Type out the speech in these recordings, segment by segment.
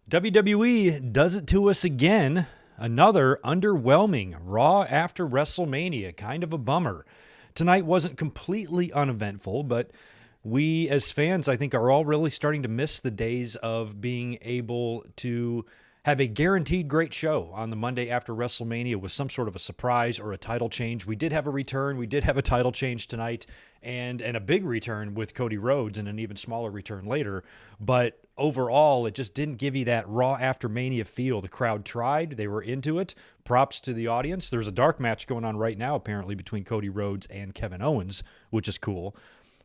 WWE does it to us again. Another underwhelming Raw after WrestleMania. Kind of a bummer. Tonight wasn't completely uneventful, but we as fans, I think, are all really starting to miss the days of being able to have a guaranteed great show on the Monday after WrestleMania with some sort of a surprise or a title change. We did have a return. We did have a title change tonight and a big return with Cody Rhodes and an even smaller return later. But overall, it just didn't give you that Raw after Mania feel. The crowd tried. They were into it. Props to the audience. There's a dark match going on right now, apparently, between Cody Rhodes and Kevin Owens, which is cool.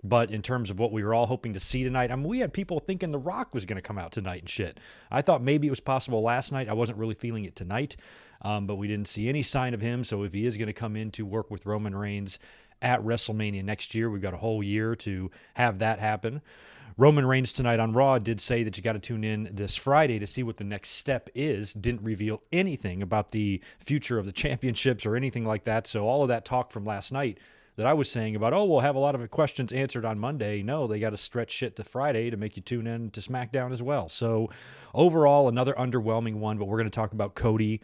But in terms of what we were all hoping to see tonight, I mean, we had people thinking The Rock was going to come out tonight and shit. I thought maybe it was possible last night. I wasn't really feeling it tonight, but we didn't see any sign of him. So if he is going to come in to work with Roman Reigns at WrestleMania next year, we've got a whole year to have that happen. Roman Reigns tonight on Raw did say that you got to tune in this Friday to see what the next step is. Didn't reveal anything about the future of the championships or anything like that. So all of that talk from last night that I was saying about, we'll have a lot of questions answered on Monday. No, they got to stretch shit to Friday to make you tune in to SmackDown as well. So overall, another underwhelming one, but we're going to talk about Cody,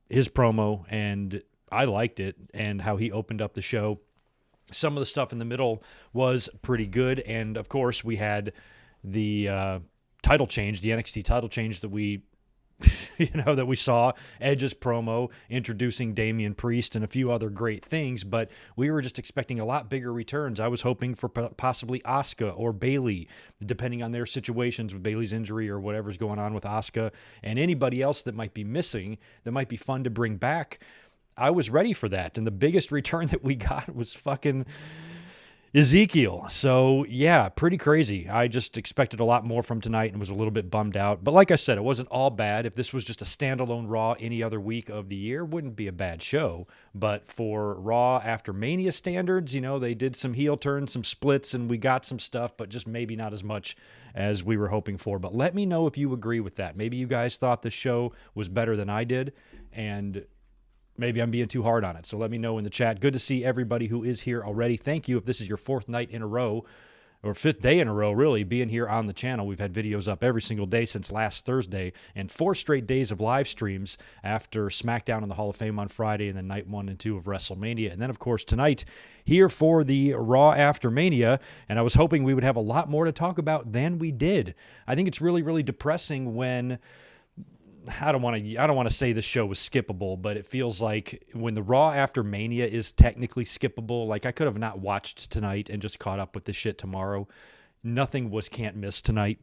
his promo, and I liked it and how he opened up the show. Some of the stuff in the middle was pretty good. And of course, we had the title change, the NXT title change that we that we saw, Edge's promo introducing Damian Priest and a few other great things, but we were just expecting a lot bigger returns. I was hoping for possibly Asuka or Bayley, depending on their situations with Bayley's injury or whatever's going on with Asuka, and anybody else that might be missing that might be fun to bring back. I was ready for that, and the biggest return that we got was fucking Ezekiel. So, yeah, pretty crazy. I just expected a lot more from tonight and was a little bit bummed out. But like I said, it wasn't all bad. If this was just a standalone Raw any other week of the year, wouldn't be a bad show. But for Raw after Mania standards, they did some heel turns, some splits, and we got some stuff, but just maybe not as much as we were hoping for. But let me know if you agree with that. Maybe you guys thought the show was better than I did, and maybe I'm being too hard on it. So let me know in the chat. Good to see everybody who is here already. Thank you if this is your fourth night in a row, or fifth day in a row, really, being here on the channel. We've had videos up every single day since last Thursday, and 4 straight days of live streams after SmackDown and the Hall of Fame on Friday, and then night 1 and 2 of WrestleMania. And then, of course, tonight, here for the Raw after Mania, and I was hoping we would have a lot more to talk about than we did. I think it's really, really depressing when I don't want to say this show was skippable, but it feels like when the Raw after Mania is technically skippable, like I could have not watched tonight and just caught up with this shit tomorrow. Nothing was can't miss tonight,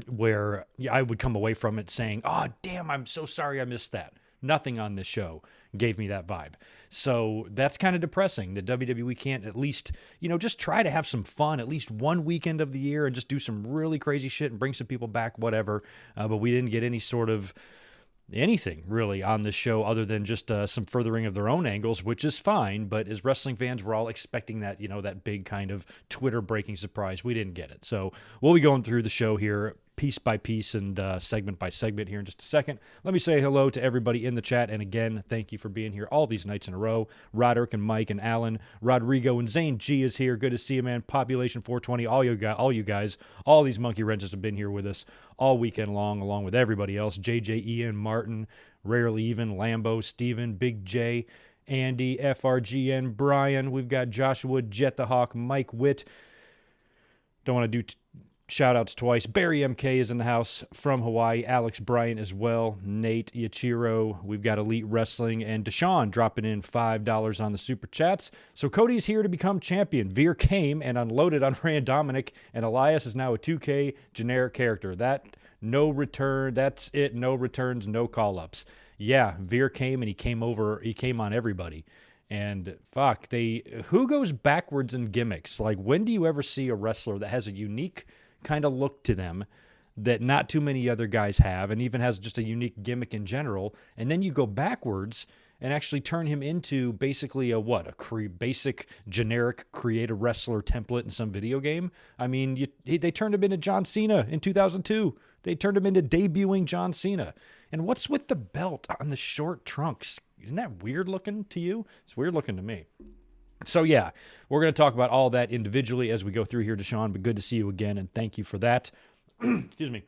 where I would come away from it saying, "Oh, damn, I'm so sorry I missed that." Nothing on this show gave me that vibe. So that's kind of depressing that WWE can't at least, just try to have some fun at least one weekend of the year and just do some really crazy shit and bring some people back, whatever. But we didn't get any sort of anything really on this show other than just some furthering of their own angles, which is fine. But as wrestling fans, we're all expecting that, that big kind of Twitter breaking surprise. We didn't get it. So we'll be going through the show here piece by piece and segment by segment here in just a second. Let me say hello to everybody in the chat. And again, thank you for being here all these nights in a row. Roderick and Mike and Alan, Rodrigo and Zane G is here. Good to see you, man. Population 420, all you guys, all these monkey wrenches have been here with us all weekend long, along with everybody else. JJ, Ian, Martin, Rarely Even, Lambo, Steven, Big J, Andy, FRGN, Brian. We've got Joshua, Jet the Hawk, Mike Witt. Don't want to do shout-outs twice. Barry MK is in the house from Hawaii. Alex Bryant as well. Nate Yachiro. We've got Elite Wrestling. And Deshaun dropping in $5 on the Super Chats. So Cody's here to become champion. Veer came and unloaded on Rand Dominic. And Elias is now a 2K generic character. No return. That's it. No returns, no call-ups. Yeah, Veer came and he came on everybody. And fuck, who goes backwards in gimmicks? Like, when do you ever see a wrestler that has a unique kind of look to them that not too many other guys have, and even has just a unique gimmick in general, and then you go backwards and actually turn him into basically a basic generic create a wrestler template in some video game? I mean, they turned him into John Cena in 2002. They turned him into debuting John Cena. And what's with the belt on the short trunks? Isn't that weird looking to you? It's weird looking to me. So, yeah, we're going to talk about all that individually as we go through here, Deshaun, but good to see you again, and thank you for that. Excuse me.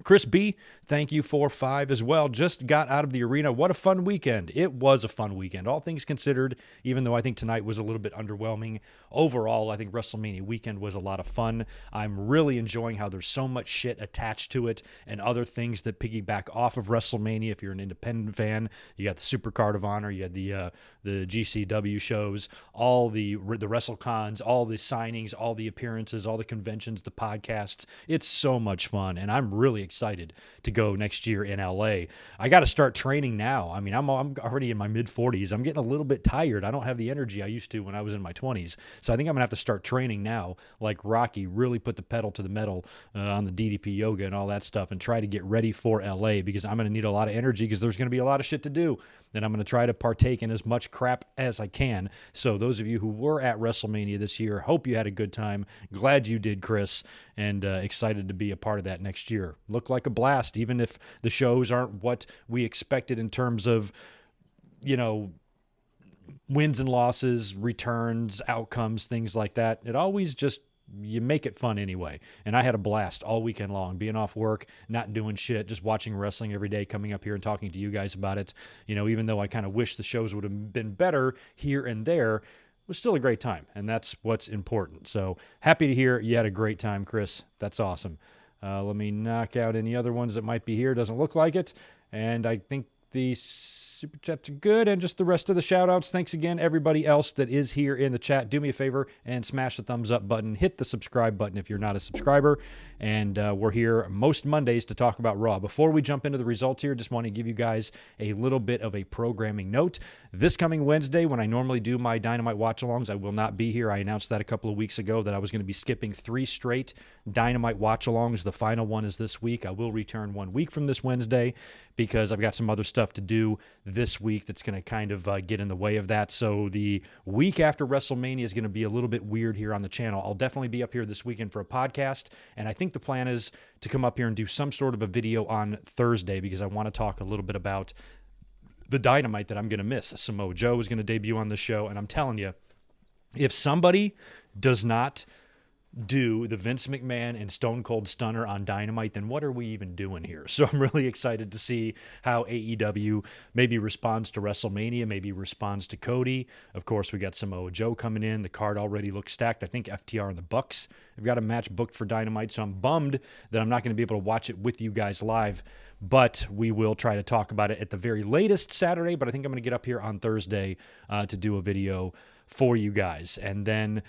Chris B, thank you for 5 as well. Just got out of the arena. What a fun weekend. It was a fun weekend, all things considered, even though I think tonight was a little bit underwhelming. Overall, I think WrestleMania weekend was a lot of fun. I'm really enjoying how there's so much shit attached to it and other things that piggyback off of WrestleMania. If you're an independent fan, you got the Super Card of Honor, you had the GCW shows, all the WrestleCons, all the signings, all the appearances, all the conventions, the podcasts. It's so much fun, and I'm really excited to go next year in LA. I got to start training now. I mean, I'm already in my mid-40s. I'm getting a little bit tired. I don't have the energy I used to when I was in my 20s. So I think I'm going to have to start training now, like Rocky, really put the pedal to the metal on the DDP yoga and all that stuff and try to get ready for LA, because I'm going to need a lot of energy because there's going to be a lot of shit to do. And I'm going to try to partake in as much crap as I can. So those of you who were at WrestleMania this year, hope you had a good time. Glad you did, Chris, and excited to be a part of that next year. Looked like a blast, even if the shows aren't what we expected in terms of, you know, wins and losses, returns, outcomes, things like that. It always just, you make it fun anyway. And I had a blast all weekend long, being off work, not doing shit, just watching wrestling every day, coming up here and talking to you guys about it. You know, even though I kind of wish the shows would have been better here and there, it was still a great time. And that's what's important. So happy to hear you had a great time, Chris. That's awesome. Let me knock out any other ones that might be here. Doesn't look like it. And I think the Super Chats are good, and just the rest of the shout-outs. Thanks again, everybody else that is here in the chat. Do me a favor and smash the thumbs up button. Hit the subscribe button if you're not a subscriber. And we're here most Mondays to talk about Raw. Before we jump into the results here, just want to give you guys a little bit of a programming note. This coming Wednesday, when I normally do my Dynamite watch-alongs, I will not be here. I announced that a couple of weeks ago that I was going to be skipping 3 straight Dynamite watch-alongs. The final one is this week. I will return 1 week from this Wednesday because I've got some other stuff to do this week that's going to kind of get in the way of that. So the week after WrestleMania is going to be a little bit weird here on the channel. I'll definitely be up here this weekend for a podcast, and I think the plan is to come up here and do some sort of a video on Thursday because I want to talk a little bit about the Dynamite that I'm going to miss. Samoa Joe is going to debut on the show, and I'm telling you, if somebody does not do the Vince McMahon and Stone Cold Stunner on Dynamite, then what are we even doing here? So I'm really excited to see how AEW maybe responds to WrestleMania, maybe responds to Cody. Of course, we got Samoa Joe coming in. The card already looks stacked. I think FTR and the Bucks have got a match booked for Dynamite, so I'm bummed that I'm not going to be able to watch it with you guys live, but we will try to talk about it at the very latest Saturday, but I think I'm going to get up here on Thursday to do a video for you guys. And then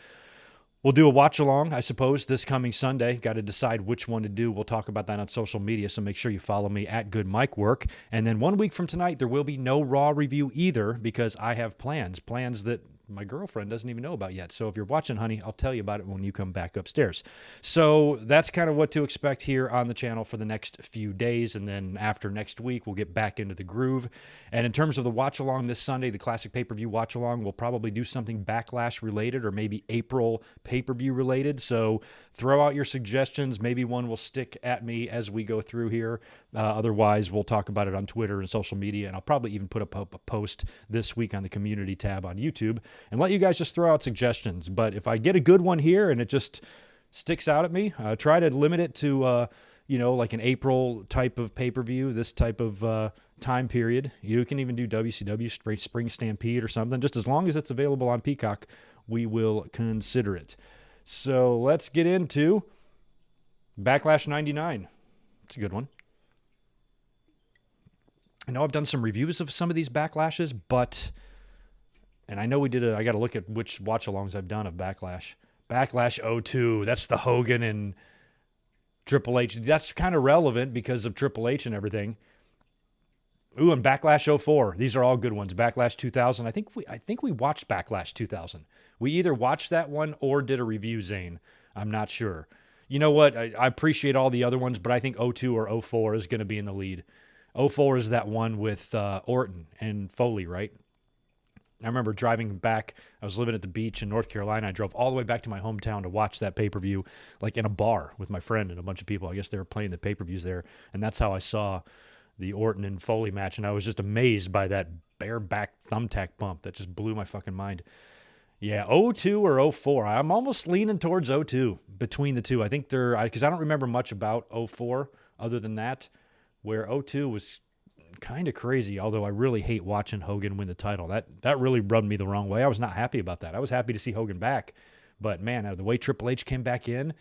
we'll do a watch-along, I suppose, this coming Sunday. Got to decide which one to do. We'll talk about that on social media, so make sure you follow me at Good Mic Work. And then 1 week from tonight, there will be no Raw review either because I have plans that my girlfriend doesn't even know about yet. So if you're watching, honey, I'll tell you about it when you come back upstairs. So that's kind of what to expect here on the channel for the next few days. And then after next week, we'll get back into the groove. And in terms of the watch-along this Sunday, the classic pay-per-view watch-along, we'll probably do something Backlash-related or maybe April pay-per-view related. So throw out your suggestions. Maybe one will stick at me as we go through here. Otherwise, we'll talk about it on Twitter and social media. And I'll probably even put up a post this week on the community tab on YouTube and let you guys just throw out suggestions. But if I get a good one here and it just sticks out at me, try to limit it to, like an April type of pay-per-view, this type of time period. You can even do WCW Spring Stampede or something. Just as long as it's available on Peacock, we will consider it. So let's get into Backlash 99. It's a good one. I know I've done some reviews of some of these Backlashes, and I know I got to look at which watch-alongs I've done of Backlash. Backlash 02, that's the Hogan and Triple H. That's kind of relevant because of Triple H and everything. Ooh, and Backlash 04. These are all good ones. Backlash 2000. I think we watched Backlash 2000. We either watched that one or did a review, Zane. I'm not sure. You know what? I appreciate all the other ones, but I think 02 or 04 is going to be in the lead. 04 is that one with Orton and Foley, right? I remember driving back. I was living at the beach in North Carolina. I drove all the way back to my hometown to watch that pay-per-view, like in a bar with my friend and a bunch of people. I guess they were playing the pay-per-views there, and that's how I saw the Orton and Foley match, and I was just amazed by that bareback thumbtack bump that just blew my fucking mind. Yeah, 02 or 04. I'm almost leaning towards 02 between the two. I think because I don't remember much about 04 other than that, where 02 was kind of crazy, although I really hate watching Hogan win the title. That really rubbed me the wrong way. I was not happy about that. I was happy to see Hogan back, but man, the way Triple H came back in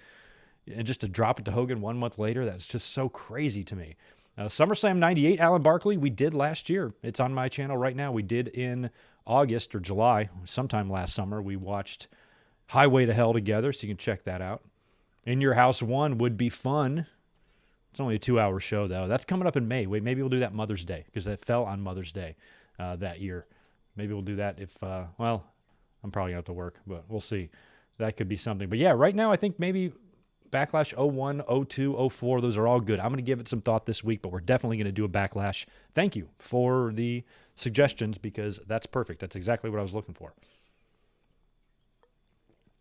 and just to drop it to Hogan 1 month later, that's just so crazy to me. SummerSlam 98, Alan Barkley, we did last year. It's on my channel right now. We did in August or July, sometime last summer. We watched Highway to Hell together, so you can check that out. In Your House 1 would be fun. It's only a 2-hour show, though. That's coming up in May. Wait, maybe we'll do that Mother's Day because that fell on Mother's Day that year. Maybe we'll do that if, well, I'm probably going to have to work, but we'll see. That could be something. But yeah, right now I think maybe Backlash 01, 02, 04, those are all good. I'm going to give it some thought this week, but we're definitely going to do a Backlash. Thank you for the suggestions because that's perfect. That's exactly what I was looking for.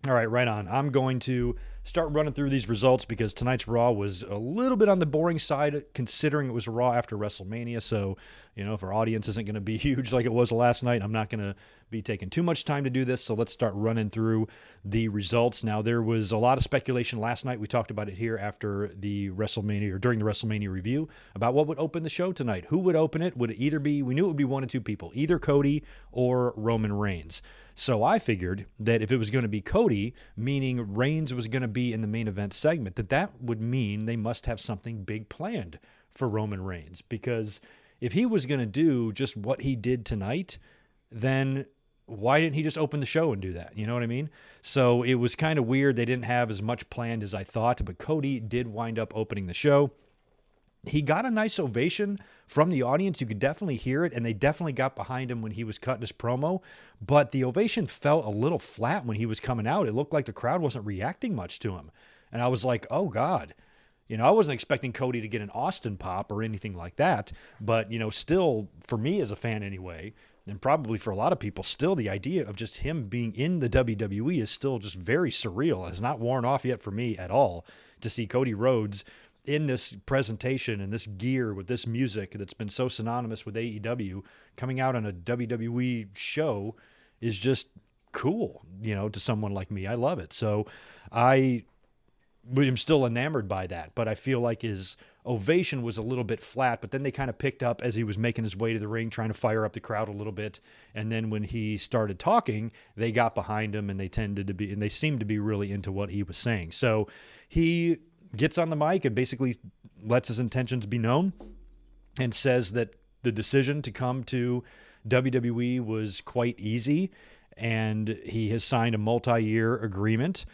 All right, right on. I'm going to start running through these results because tonight's Raw was a little bit on the boring side considering it was Raw after WrestleMania. So, if our audience isn't going to be huge like it was last night, I'm not going to be taking too much time to do this. So let's start running through the results. Now, there was a lot of speculation last night. We talked about it here after the WrestleMania or during the WrestleMania review about what would open the show tonight. Who would open it? Would it either be, we knew it would be one of two people, either Cody or Roman Reigns. So I figured that if it was going to be Cody, meaning Reigns was going to be in the main event segment, that would mean they must have something big planned for Roman Reigns. Because if he was going to do just what he did tonight, then why didn't he just open the show and do that? You know what I mean? So it was kind of weird. They didn't have as much planned as I thought, but Cody did wind up opening the show. He got a nice ovation from the audience. You could definitely hear it, and they definitely got behind him when he was cutting his promo. But the ovation felt a little flat when he was coming out. It looked like the crowd wasn't reacting much to him. And I was like, oh, God. I wasn't expecting Cody to get an Austin pop or anything like that. But, still, for me as a fan anyway, and probably for a lot of people, still the idea of just him being in the WWE is still just very surreal. It's not worn off yet for me at all to see Cody Rhodes in this presentation and this gear with this music that's been so synonymous with AEW coming out on a WWE show is just cool, to someone like me. I love it. So I am still enamored by that, but I feel like his ovation was a little bit flat, but then they kind of picked up as he was making his way to the ring, trying to fire up the crowd a little bit. And then when he started talking, they got behind him and they seemed to be really into what he was saying. So he gets on the mic and basically lets his intentions be known and says that the decision to come to WWE was quite easy and he has signed a multi-year agreement.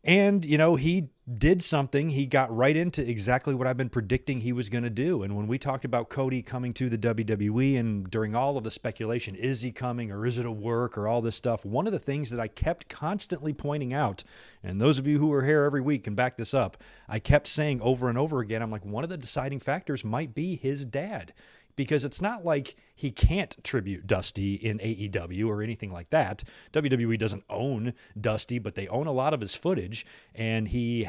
And, he did something. He got right into exactly what I've been predicting he was going to do. And when we talked about Cody coming to the WWE and during all of the speculation, is he coming or is it a work or all this stuff? One of the things that I kept constantly pointing out, and those of you who are here every week can back this up, I kept saying over and over again, I'm like, one of the deciding factors might be his dad. Because it's not like he can't tribute Dusty in AEW or anything like that. WWE doesn't own Dusty, but they own a lot of his footage. And he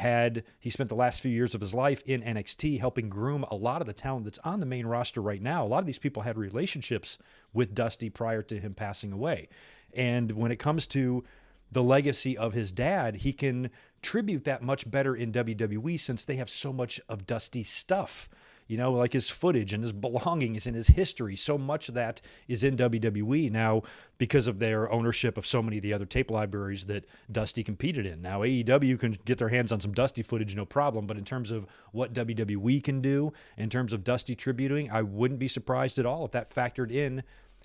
spent the last few years of his life in NXT helping groom a lot of the talent that's on the main roster right now. A lot of these people had relationships with Dusty prior to him passing away. And when it comes to the legacy of his dad, he can tribute that much better in WWE since they have so much of Dusty's stuff. Like his footage and his belongings and his history. So much of that is in WWE now because of their ownership of so many of the other tape libraries that Dusty competed in. Now, AEW can get their hands on some Dusty footage, no problem. But in terms of what WWE can do, in terms of Dusty tributing, I wouldn't be surprised at all if that factored in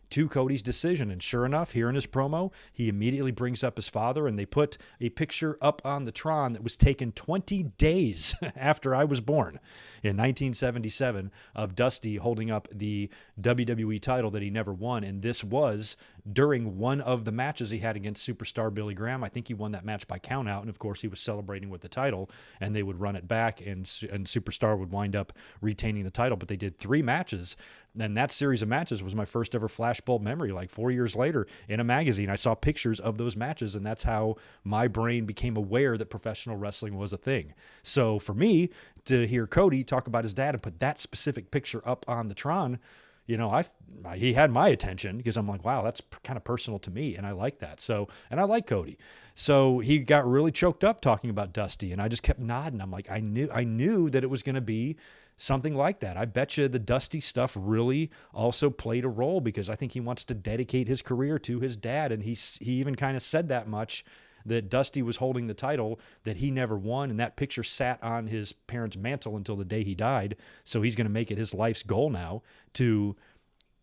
to Cody's decision. And sure enough, here in his promo, he immediately brings up his father, and they put a picture up on the Tron that was taken 20 days after I was born in 1977 of Dusty holding up the WWE title that he never won. And this was during one of the matches he had against Superstar Billy Graham. I think he won that match by countout. And of course, he was celebrating with the title, and they would run it back, and Superstar would wind up retaining the title. But they did 3 matches. And that series of matches was my first ever flashbulb memory. Like 4 years later in a magazine, I saw pictures of those matches, and that's how my brain became aware that professional wrestling was a thing. So for me to hear Cody talk about his dad and put that specific picture up on the Tron, he had my attention because I'm like, wow, that's kind of personal to me, and I like that. So, and I like Cody. So he got really choked up talking about Dusty, and I just kept nodding. I'm like, I knew that it was going to be something like that. I bet you the Dusty stuff really also played a role because I think he wants to dedicate his career to his dad, and he even kind of said that much, that Dusty was holding the title that he never won, and that picture sat on his parents' mantle until the day he died. So he's going to make it his life's goal now to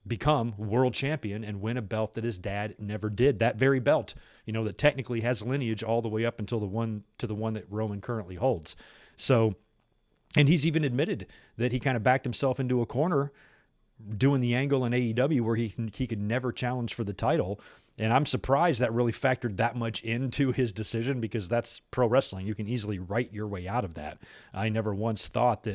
become world champion and win a belt that his dad never did. That very belt, that technically has lineage all the way up until the one that Roman currently holds. So, and he's even admitted that he kind of backed himself into a corner doing the angle in AEW where he could never challenge for the title. And I'm surprised that really factored that much into his decision, because that's pro wrestling. You can easily write your way out of that. I never once thought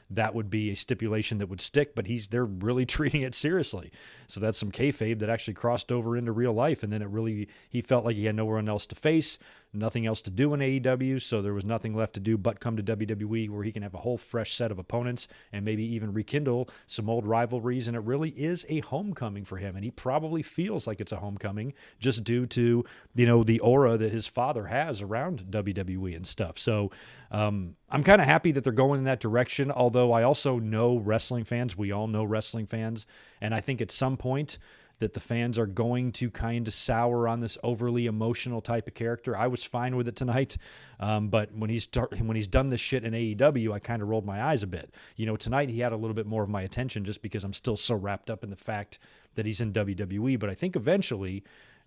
that would be a stipulation that would stick, but they're really treating it seriously. So that's some kayfabe that actually crossed over into real life. And then he felt like he had nowhere else to face, nothing else to do in AEW. So there was nothing left to do but come to WWE, where he can have a whole fresh set of opponents and maybe even rekindle some old rivalries. And it really is a homecoming for him. And he probably feels like it's a homecoming just due to, the aura that his father has around WWE and stuff. So I'm kind of happy that they're going in that direction, although I also know wrestling fans. We all know wrestling fans. And I think at some point that the fans are going to kind of sour on this overly emotional type of character. I was fine with it tonight, but when he's done this shit in AEW, I kind of rolled my eyes a bit. Tonight he had a little bit more of my attention just because I'm still so wrapped up in the fact that he's in WWE. But I think eventually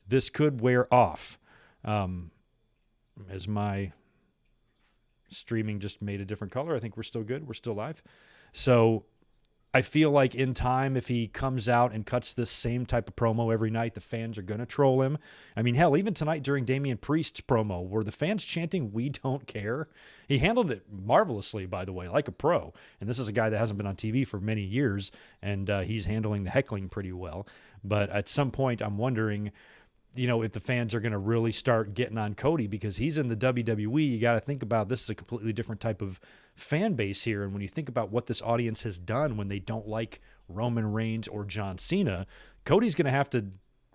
this could wear off. As my streaming just made a different color, I think we're still good. We're still live. So I feel like in time, if he comes out and cuts this same type of promo every night, the fans are going to troll him. I mean, hell, even tonight during Damian Priest's promo, were the fans chanting, "We don't care"? He handled it marvelously, by the way, like a pro. And this is a guy that hasn't been on TV for many years, and he's handling the heckling pretty well. But at some point, I'm wondering, if the fans are going to really start getting on Cody, because he's in the WWE. You got to think about, this is a completely different type of fan base here. And when you think about what this audience has done when they don't like Roman Reigns or John Cena, Cody's going to have to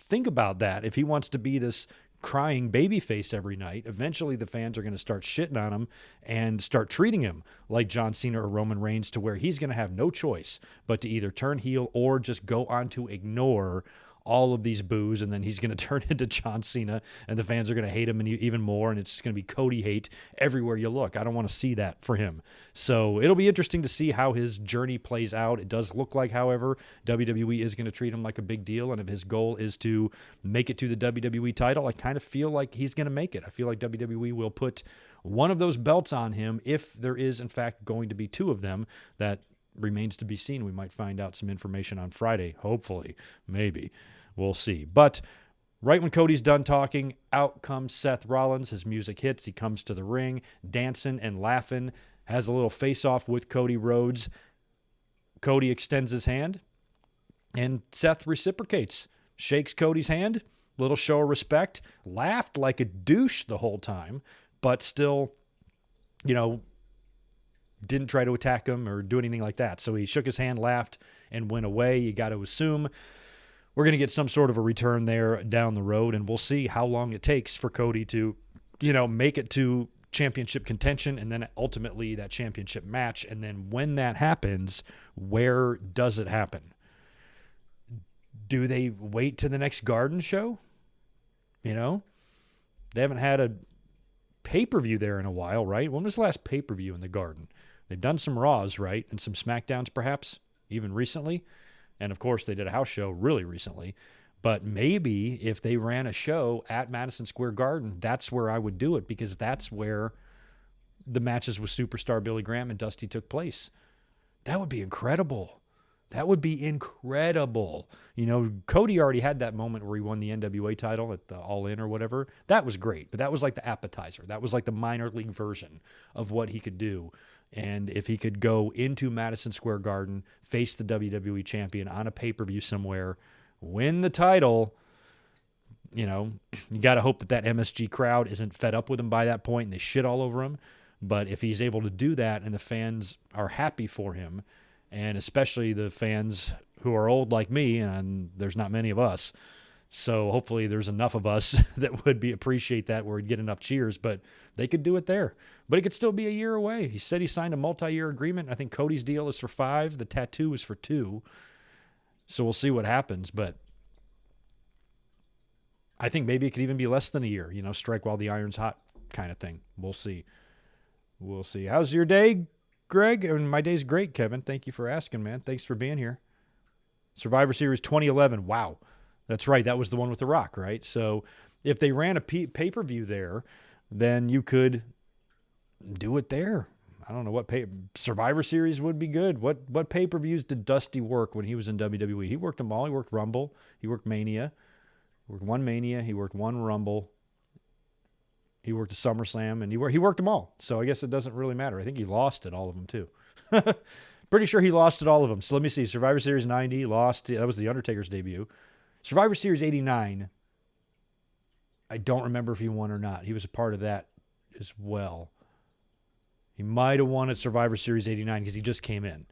think about that. If he wants to be this crying babyface every night, eventually the fans are going to start shitting on him and start treating him like John Cena or Roman Reigns, to where he's going to have no choice but to either turn heel or just go on to ignore all of these boos, and then he's going to turn into John Cena, and the fans are going to hate him even more, and it's just going to be Cody hate everywhere you look. I don't want to see that for him. So it'll be interesting to see how his journey plays out. It does look like, however, WWE is going to treat him like a big deal, and if his goal is to make it to the WWE title, I kind of feel like he's going to make it. I feel like WWE will put one of those belts on him, if there is, in fact, going to be two of them. That remains to be seen. We might find out some information on Friday, hopefully, maybe. We'll see. But right when Cody's done talking, out comes Seth Rollins. His music hits. He comes to the ring, dancing and laughing, has a little face-off with Cody Rhodes. Cody extends his hand, and Seth reciprocates, shakes Cody's hand, little show of respect, laughed like a douche the whole time, but still, didn't try to attack him or do anything like that. So he shook his hand, laughed, and went away. You got to assume we're going to get some sort of a return there down the road, and we'll see how long it takes for Cody to, make it to championship contention, and then ultimately that championship match. And then when that happens, where does it happen? Do they wait to the next Garden show? They haven't had a pay-per-view there in a while, right? When was the last pay-per-view in the Garden? They've done some Raws, right? And some SmackDowns, perhaps, even recently. And, of course, they did a house show really recently. But maybe if they ran a show at Madison Square Garden, that's where I would do it, because that's where the matches with Superstar Billy Graham and Dusty took place. That would be incredible. That would be incredible. Cody already had that moment where he won the NWA title at the All In or whatever. That was great, but that was like the appetizer. That was like the minor league version of what he could do. And if he could go into Madison Square Garden, face the WWE champion on a pay-per-view somewhere, win the title, you got to hope that MSG crowd isn't fed up with him by that point and they shit all over him. But if he's able to do that and the fans are happy for him, and especially the fans who are old like me, and there's not many of us. So hopefully there's enough of us that would appreciate that where we'd get enough cheers, but they could do it there. But it could still be a year away. He said he signed a multi-year agreement. I think Cody's deal is for 5. The tattoo is for 2. So we'll see what happens. But I think maybe it could even be less than a year, strike while the iron's hot kind of thing. We'll see. We'll see. How's your day, Greg? And my day's great, Kevin. Thank you for asking, man. Thanks for being here. Survivor Series 2011. Wow. That's right. That was the one with The Rock, right? So if they ran a pay-per-view there, then you could do it there. I don't know what Survivor Series would be good. What pay-per-views did Dusty work when he was in WWE? He worked them all. He worked Rumble. He worked Mania. He worked one Mania. He worked one Rumble. He worked a SummerSlam, and he worked them all. So I guess it doesn't really matter. I think he lost at all of them too. Pretty sure he lost at all of them. So let me see. Survivor Series 90, lost. That was The Undertaker's debut. Survivor Series 89, I don't remember if he won or not. He was a part of that as well. He might have won at Survivor Series 89 because he just came in.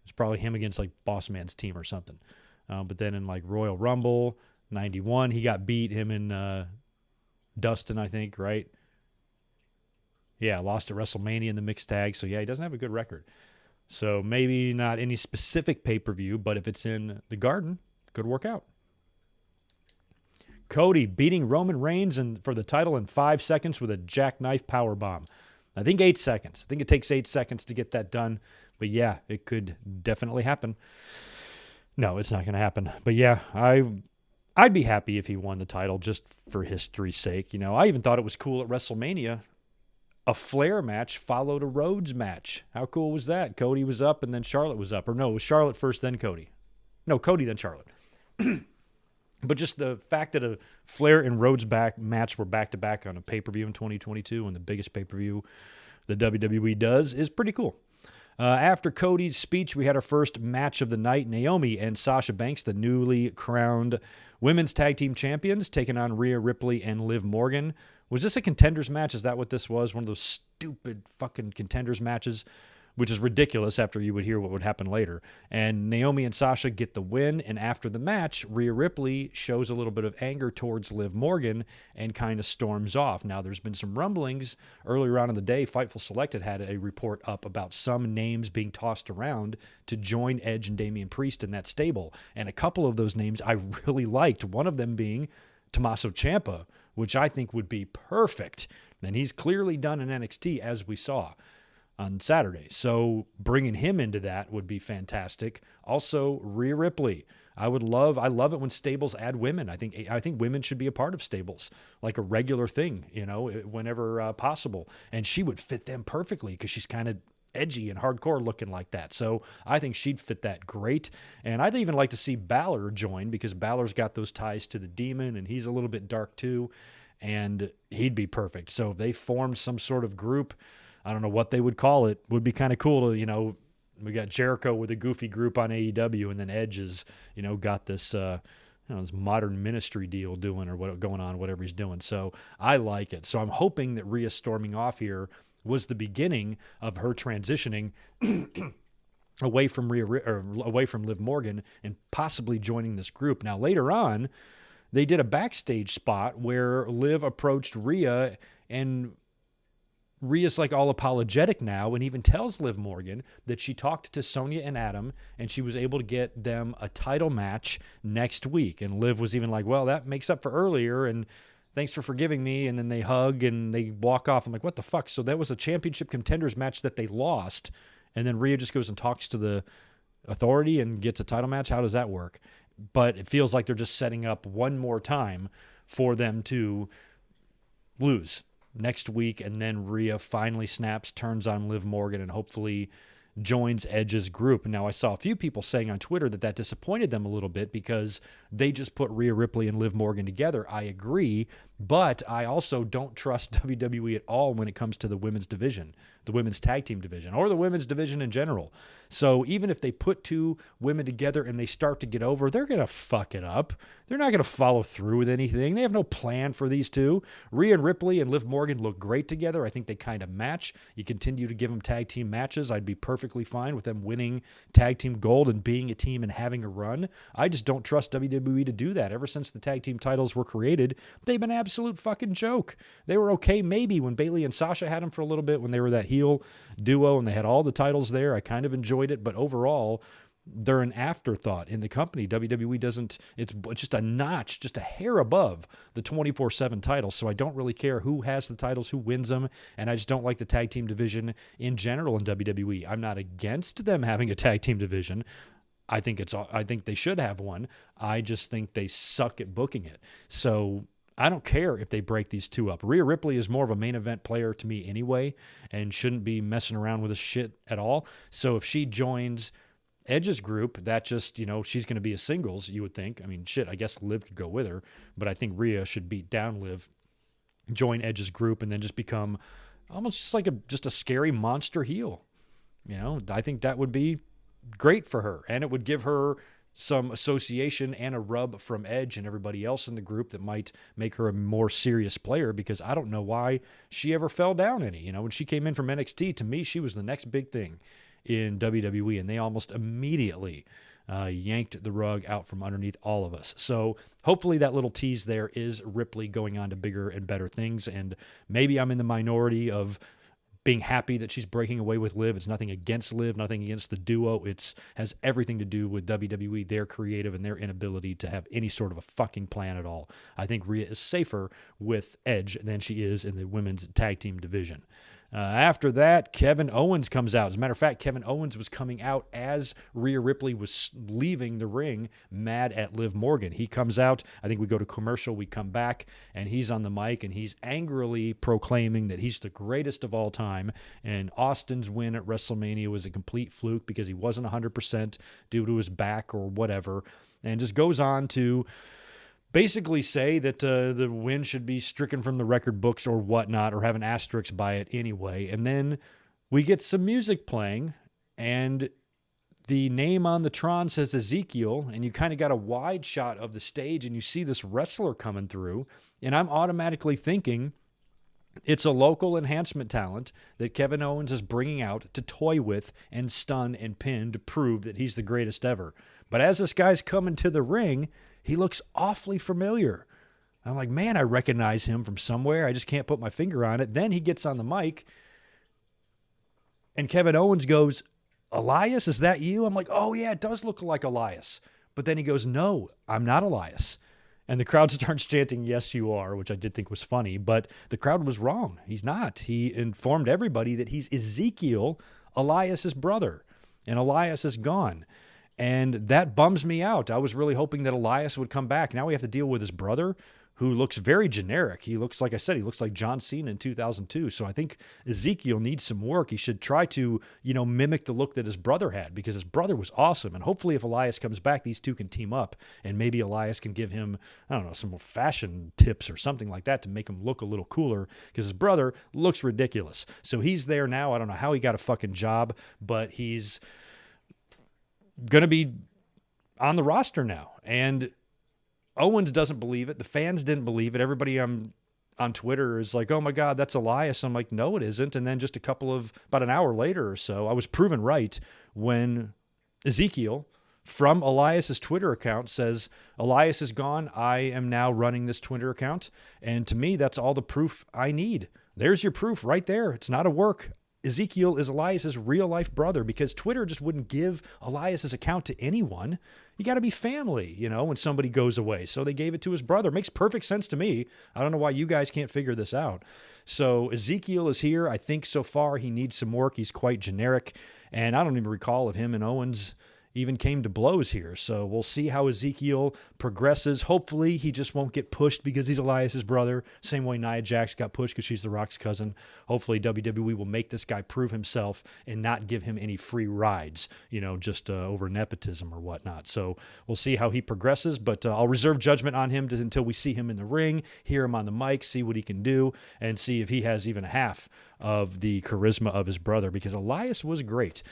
It's probably him against like Boss Man's team or something. But then in like Royal Rumble, 91, he got beat, him and Dustin, I think, right? Yeah, lost at WrestleMania in the mixed tag. So, yeah, he doesn't have a good record. So maybe not any specific pay-per-view, but if it's in the Garden, could work out. Cody beating Roman Reigns for the title in 5 seconds with a jackknife powerbomb. I think 8 seconds. I think it takes 8 seconds to get that done. But, yeah, it could definitely happen. No, it's not going to happen. But, yeah, I'd be happy if he won the title just for history's sake. I even thought it was cool at WrestleMania. A Flair match followed a Rhodes match. How cool was that? Cody was up and then Charlotte was up. Or no, it was Charlotte first, then Cody. No, Cody, then Charlotte. But just the fact that a Flair and Rhodes match were back-to-back on a pay-per-view in 2022 and the biggest pay-per-view the WWE does is pretty cool. After Cody's speech, we had our first match of the night. Naomi and Sasha Banks, the newly crowned women's tag team champions, taking on Rhea Ripley and Liv Morgan. Was this a contenders match? Is that what this was? One of those stupid fucking contenders matches? Which is ridiculous after you would hear what would happen later. And Naomi and Sasha get the win, and after the match, Rhea Ripley shows a little bit of anger towards Liv Morgan and kind of storms off. Now, there's been some rumblings earlier on in the day. Fightful Select had a report up about some names being tossed around to join Edge and Damian Priest in that stable. And a couple of those names I really liked, one of them being Tommaso Ciampa, which I think would be perfect. And he's clearly done in NXT, as we saw on Saturday. So bringing him into that would be fantastic. Also, Rhea Ripley. I love it when stables add women. I think women should be a part of stables, like a regular thing, whenever possible. And she would fit them perfectly because she's kind of edgy and hardcore looking like that. So I think she'd fit that great. And I'd even like to see Balor join because Balor's got those ties to the Demon and he's a little bit dark too. And he'd be perfect. So if they formed some sort of group, I don't know what they would call it. Would be kind of cool to, we got Jericho with a goofy group on AEW, and then Edge is, got this, this modern ministry deal doing or whatever he's doing. So I like it. So I'm hoping that Rhea storming off here was the beginning of her transitioning away from Liv Morgan and possibly joining this group. Now later on, they did a backstage spot where Liv approached Rhea and Rhea's like all apologetic now and even tells Liv Morgan that she talked to Sonya and Adam and she was able to get them a title match next week. And Liv was even like, well, that makes up for earlier and thanks for forgiving me. And then they hug and they walk off. I'm like, what the fuck? So that was a championship contenders match that they lost. And then Rhea just goes and talks to the Authority and gets a title match. How does that work? But it feels like they're just setting up one more time for them to lose next week, and then Rhea finally snaps, turns on Liv Morgan, and hopefully joins Edge's group. Now, I saw a few people saying on Twitter that disappointed them a little bit because they just put Rhea Ripley and Liv Morgan together. I agree, But I also don't trust WWE at all when it comes to the women's division, the women's tag team division, or the women's division in general. So even if they put two women together and they start to get over, they're going to fuck it up. They're not going to follow through with anything. They have no plan for these two. Rhea and Ripley and Liv Morgan look great together. I think they kind of match. You continue to give them tag team matches. I'd be perfectly fine with them winning tag team gold and being a team and having a run. I just don't trust WWE to do that. Ever since the tag team titles were created, they've been an absolute fucking joke. They were okay maybe when Bayley and Sasha had them for a little bit when they were that heel duo and they had all the titles there. I kind of enjoyed it, but overall, they're an afterthought in the company. WWE doesn't, it's just a notch, just a hair above the 24/7 titles. So I don't really care who has the titles, who wins them. And I just don't like the tag team division in general in WWE. I'm not against them having a tag team division. I think they should have one. I just think they suck at booking it. So I don't care if they break these two up. Rhea Ripley is more of a main event player to me anyway and shouldn't be messing around with this shit at all. So if she joins Edge's group, that just, she's going to be a singles, you would think. I mean, shit, I guess Liv could go with her, but I think Rhea should beat down Liv, join Edge's group, and then just become almost just like a scary monster heel. I think that would be great for her, and it would give her some association and a rub from Edge and everybody else in the group that might make her a more serious player, because I don't know why she ever fell down any. When she came in from NXT, to me, she was the next big thing in WWE, and they almost immediately yanked the rug out from underneath all of us. So hopefully that little tease there is Ripley going on to bigger and better things, and maybe I'm in the minority of being happy that she's breaking away with Liv. It's nothing against Liv, nothing against the duo. It has everything to do with WWE, their creative, and their inability to have any sort of a fucking plan at all. I think Rhea is safer with Edge than she is in the women's tag team division. After that, Kevin Owens comes out. As a matter of fact, Kevin Owens was coming out as Rhea Ripley was leaving the ring, mad at Liv Morgan. He comes out. I think we go to commercial. We come back, and he's on the mic, and he's angrily proclaiming that he's the greatest of all time, and Austin's win at WrestleMania was a complete fluke because he wasn't 100% due to his back or whatever, and just goes on to basically say that the win should be stricken from the record books or whatnot, or have an asterisk by it anyway. And then we get some music playing, and the name on the Tron says Ezekiel, and you kind of got a wide shot of the stage, and you see this wrestler coming through, and I'm automatically thinking it's a local enhancement talent that Kevin Owens is bringing out to toy with and stun and pin to prove that he's the greatest ever. But as this guy's coming to the ring, he looks awfully familiar. I'm like, man, I recognize him from somewhere. I just can't put my finger on it. Then he gets on the mic, and Kevin Owens goes, Elias, is that you? I'm like, oh, yeah, it does look like Elias. But then he goes, no, I'm not Elias. And the crowd starts chanting, yes, you are, which I did think was funny. But the crowd was wrong. He's not. He informed everybody that he's Ezekiel, Elias's brother. And Elias is gone. And that bums me out. I was really hoping that Elias would come back. Now we have to deal with his brother, who looks very generic. He looks, like I said, he looks like John Cena in 2002. So I think Ezekiel needs some work. He should try to, mimic the look that his brother had, because his brother was awesome. And hopefully if Elias comes back, these two can team up. And maybe Elias can give him, some fashion tips or something like that to make him look a little cooler, because his brother looks ridiculous. So he's there now. I don't know how he got a fucking job, but he's going to be on the roster now. And Owens doesn't believe it. The fans didn't believe it. Everybody on Twitter is like, oh my God, that's Elias. I'm like, no, it isn't. And then just about an hour later or so, I was proven right when Ezekiel from Elias's Twitter account says, Elias is gone. I am now running this Twitter account. And to me, that's all the proof I need. There's your proof right there. It's not a work. Ezekiel is Elias's real life brother, because Twitter just wouldn't give Elias's account to anyone. You got to be family, when somebody goes away. So they gave it to his brother. Makes perfect sense to me. I don't know why you guys can't figure this out. So Ezekiel is here. I think so far he needs some work. He's quite generic. And I don't even recall if him and Owens even came to blows here. So we'll see how Ezekiel progresses. Hopefully he just won't get pushed because he's Elias's brother. Same way Nia Jax got pushed because she's The Rock's cousin. Hopefully WWE will make this guy prove himself and not give him any free rides, just over nepotism or whatnot. So we'll see how he progresses, but I'll reserve judgment on him until we see him in the ring, hear him on the mic, see what he can do, and see if he has even half of the charisma of his brother, because Elias was great.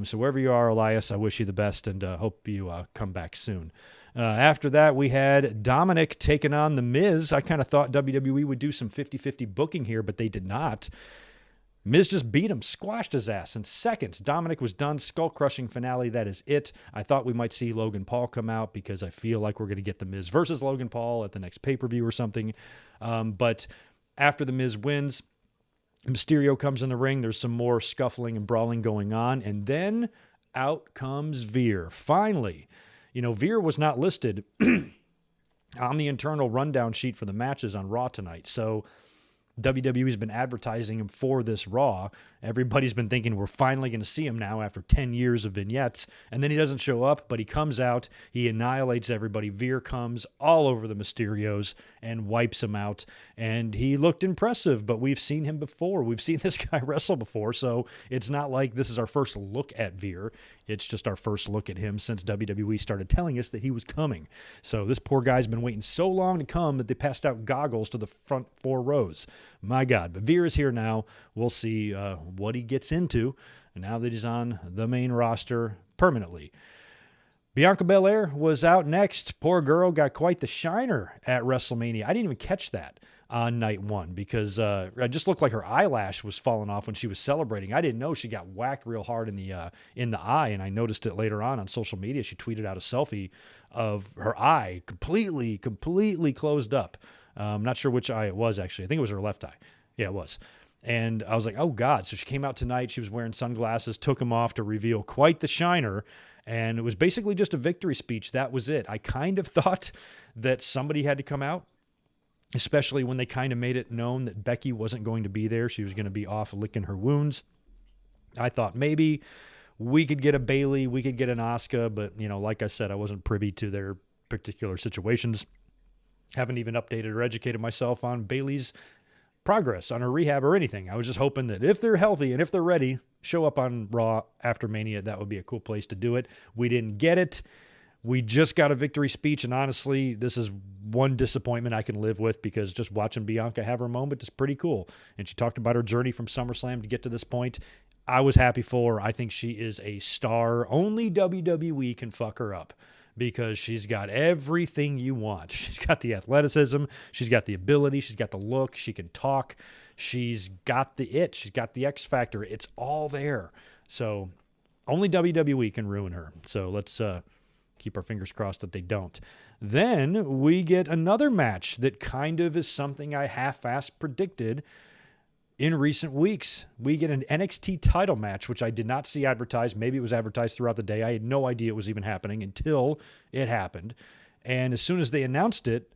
So wherever you are, Elias, I wish you the best and hope you come back soon. After that, we had Dominic taking on The Miz. I kind of thought WWE would do some 50-50 booking here, but they did not. Miz just beat him, squashed his ass in seconds. Dominic was done, skull-crushing finale. That is it. I thought we might see Logan Paul come out because I feel like we're going to get The Miz versus Logan Paul at the next pay-per-view or something. But after The Miz wins, Mysterio comes in the ring. There's some more scuffling and brawling going on. And then out comes Veer. Finally, Veer was not listed on the internal rundown sheet for the matches on Raw tonight. So WWE's been advertising him for this Raw. Everybody's been thinking we're finally going to see him now after 10 years of vignettes. And then he doesn't show up, but he comes out. He annihilates everybody. Veer comes all over the Mysterios and wipes him out. And he looked impressive, but we've seen him before. We've seen this guy wrestle before, so it's not like this is our first look at Veer. It's just our first look at him since WWE started telling us that he was coming. So this poor guy's been waiting so long to come that they passed out goggles to the front 4 rows. My God, but Veer is here now. We'll see what he gets into now that he's on the main roster permanently. Bianca Belair was out next. Poor girl got quite the shiner at WrestleMania. I didn't even catch that on night 1 because it just looked like her eyelash was falling off when she was celebrating. I didn't know she got whacked real hard in the eye, and I noticed it later on social media. She tweeted out a selfie of her eye completely closed up. I'm not sure which eye it was, actually. I think it was her left eye. Yeah, it was. And I was like, oh, God. So she came out tonight. She was wearing sunglasses, took them off to reveal quite the shiner. And it was basically just a victory speech. That was it. I kind of thought that somebody had to come out, especially when they kind of made it known that Becky wasn't going to be there. She was going to be off licking her wounds. I thought maybe we could get a Bayley, we could get an Asuka, but, like I said, I wasn't privy to their particular situations. Haven't even updated or educated myself on Bayley's progress on her rehab or anything. I was just hoping that if they're healthy and if they're ready, show up on Raw after Mania. That would be a cool place to do it. We didn't get it. We just got a victory speech, and honestly, this is one disappointment I can live with because just watching Bianca have her moment is pretty cool. And she talked about her journey from SummerSlam to get to this point. I was happy for her. I think she is a star. Only WWE can fuck her up, because she's got everything you want. She's got the athleticism. She's got the ability. She's got the look. She can talk. She's got the it. She's got the X factor. It's all there. So only WWE can ruin her. So let's keep our fingers crossed that they don't. Then we get another match that kind of is something I half-assed predicted in recent weeks. We get an NXT title match, which I did not see advertised. Maybe it was advertised throughout the day. I had no idea it was even happening until it happened. And as soon as they announced it,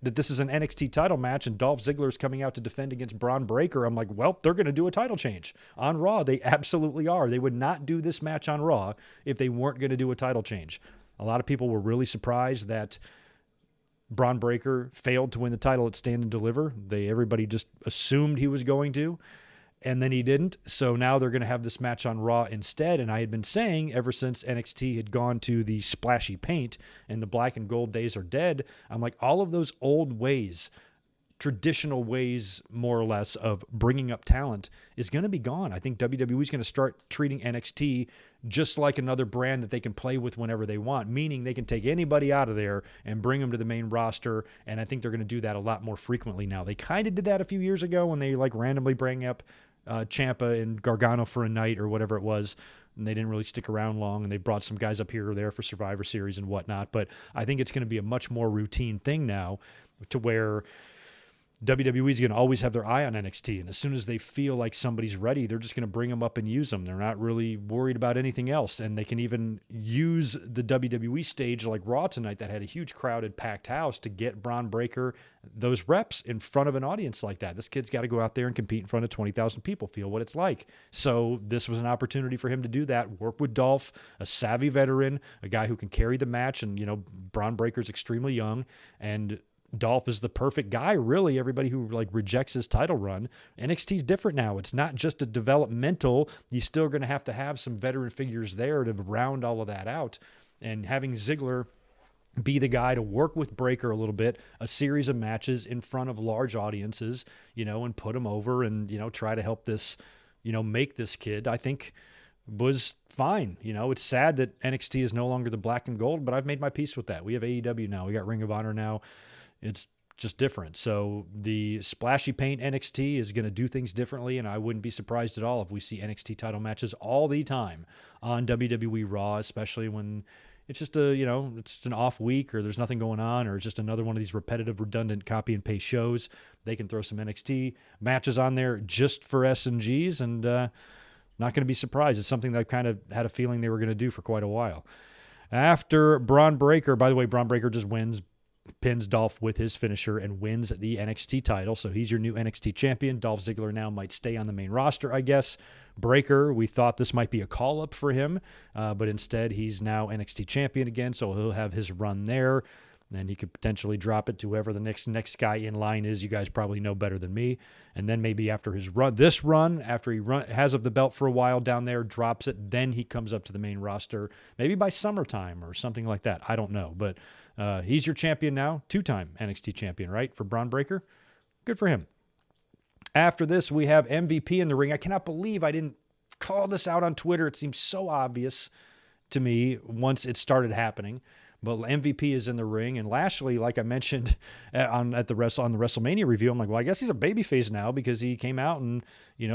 that this is an NXT title match and Dolph Ziggler is coming out to defend against Braun Breaker, I'm like, well, they're going to do a title change. On Raw, they absolutely are. They would not do this match on Raw if they weren't going to do a title change. A lot of people were really surprised that Braun Breaker failed to win the title at Stand and Deliver. Everybody just assumed he was going to, and then he didn't. So now they're going to have this match on Raw instead. And I had been saying ever since NXT had gone to the splashy paint and the black and gold days are dead, I'm like, all of those old ways, traditional ways, more or less, of bringing up talent is going to be gone. I think WWE is going to start treating NXT just like another brand that they can play with whenever they want, meaning they can take anybody out of there and bring them to the main roster, and I think they're going to do that a lot more frequently now. They kind of did that a few years ago when they randomly bring up Ciampa and Gargano for a night or whatever it was, and they didn't really stick around long, and they brought some guys up here or there for Survivor Series and whatnot, but I think it's going to be a much more routine thing now, to where WWE is going to always have their eye on NXT. And as soon as they feel like somebody's ready, they're just going to bring them up and use them. They're not really worried about anything else. And they can even use the WWE stage like Raw tonight that had a huge crowded, packed house to get Braun Breaker those reps in front of an audience like that. This kid's got to go out there and compete in front of 20,000 people, feel what it's like. So this was an opportunity for him to do that, work with Dolph, a savvy veteran, a guy who can carry the match. And, Braun Breaker's extremely young, and Dolph is the perfect guy, really. Everybody who rejects his title run. NXT's different now. It's not just a developmental. You're still going to have some veteran figures there to round all of that out. And having Ziggler be the guy to work with Breaker a little bit, a series of matches in front of large audiences, and put him over and, try to help this, make this kid, I think was fine. It's sad that NXT is no longer the black and gold, but I've made my peace with that. We have AEW now. We got Ring of Honor now. It's just different. So the splashy paint NXT is going to do things differently, and I wouldn't be surprised at all if we see NXT title matches all the time on WWE Raw, especially when it's just it's an off week or there's nothing going on, or it's just another one of these repetitive, redundant copy and paste shows. They can throw some NXT matches on there just for S&Gs, and not going to be surprised. It's something that I kind of had a feeling they were going to do for quite a while. After Braun Breaker, by the way, Braun Breaker just pins Dolph with his finisher and wins the NXT title. So he's your new NXT champion. Dolph Ziggler now might stay on the main roster, I guess. Breaker, we thought this might be a call-up for him, but instead he's now NXT champion again, so he'll have his run there. Then he could potentially drop it to whoever the next guy in line is. You guys probably know better than me. And then maybe after his run, after he has up the belt for a while down there, drops it, then he comes up to the main roster, maybe by summertime or something like that. I don't know, but he's your champion now, two-time NXT champion, right, for Braun Breaker? Good for him. After this, we have MVP in the ring. I cannot believe I didn't call this out on Twitter. It seems so obvious to me once it started happening. But MVP is in the ring, and Lashley, like I mentioned on the WrestleMania review, I'm like, well, I guess he's a babyface now because he came out and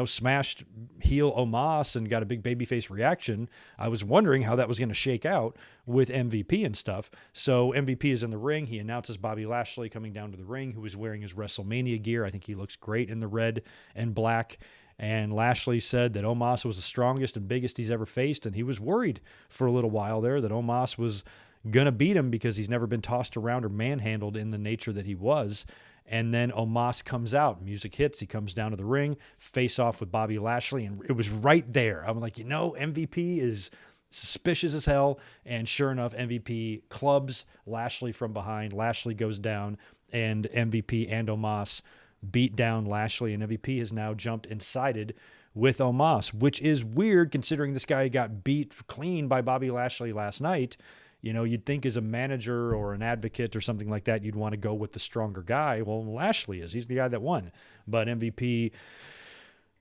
smashed heel Omos and got a big babyface reaction. I was wondering how that was going to shake out with MVP and stuff. So MVP is in the ring. He announces Bobby Lashley coming down to the ring, who is wearing his WrestleMania gear. I think he looks great in the red and black. And Lashley said that Omos was the strongest and biggest he's ever faced, and he was worried for a little while there that Omos was going to beat him because he's never been tossed around or manhandled in the nature that he was. And then Omos comes out, music hits, he comes down to the ring, face off with Bobby Lashley, and it was right there. I'm like, MVP is suspicious as hell, and sure enough, MVP clubs Lashley from behind. Lashley goes down, and MVP and Omos beat down Lashley, and MVP has now jumped and sided with Omos, which is weird considering this guy got beat clean by Bobby Lashley last night. You'd think as a manager or an advocate or something like that, you'd want to go with the stronger guy. Well, Lashley is. He's the guy that won. But MVP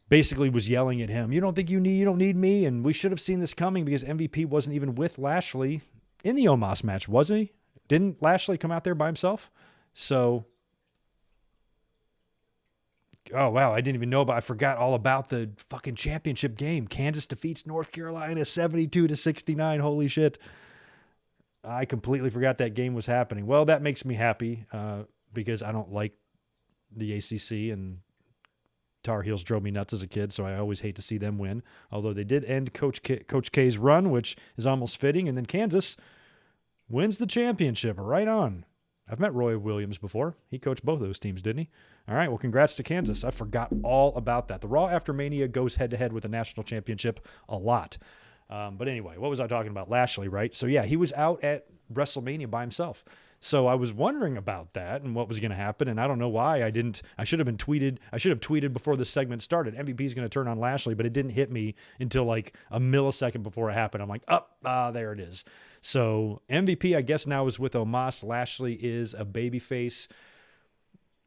basically was yelling at him, you don't need me? And we should have seen this coming because MVP wasn't even with Lashley in the Omos match, was he? Didn't Lashley come out there by himself? So, oh, wow, I didn't even know I forgot all about the fucking championship game. Kansas defeats North Carolina 72-69. Holy shit. I completely forgot that game was happening. Well, that makes me happy because I don't like the ACC, and Tar Heels drove me nuts as a kid, so I always hate to see them win. Although they did end Coach K's run, which is almost fitting, and then Kansas wins the championship. Right on. I've met Roy Williams before. He coached both of those teams, didn't he? All right, well, congrats to Kansas. I forgot all about that. The Raw After Mania goes head-to-head with the national championship a lot. But anyway, what was I talking about? Lashley, right? So yeah, he was out at WrestleMania by himself. So I was wondering about that and what was going to happen. And I don't know why I didn't. I should have tweeted before this segment started. MVP is going to turn on Lashley, but it didn't hit me until like a millisecond before it happened. I'm like, there it is. So MVP, I guess now is with Omos. Lashley is a babyface.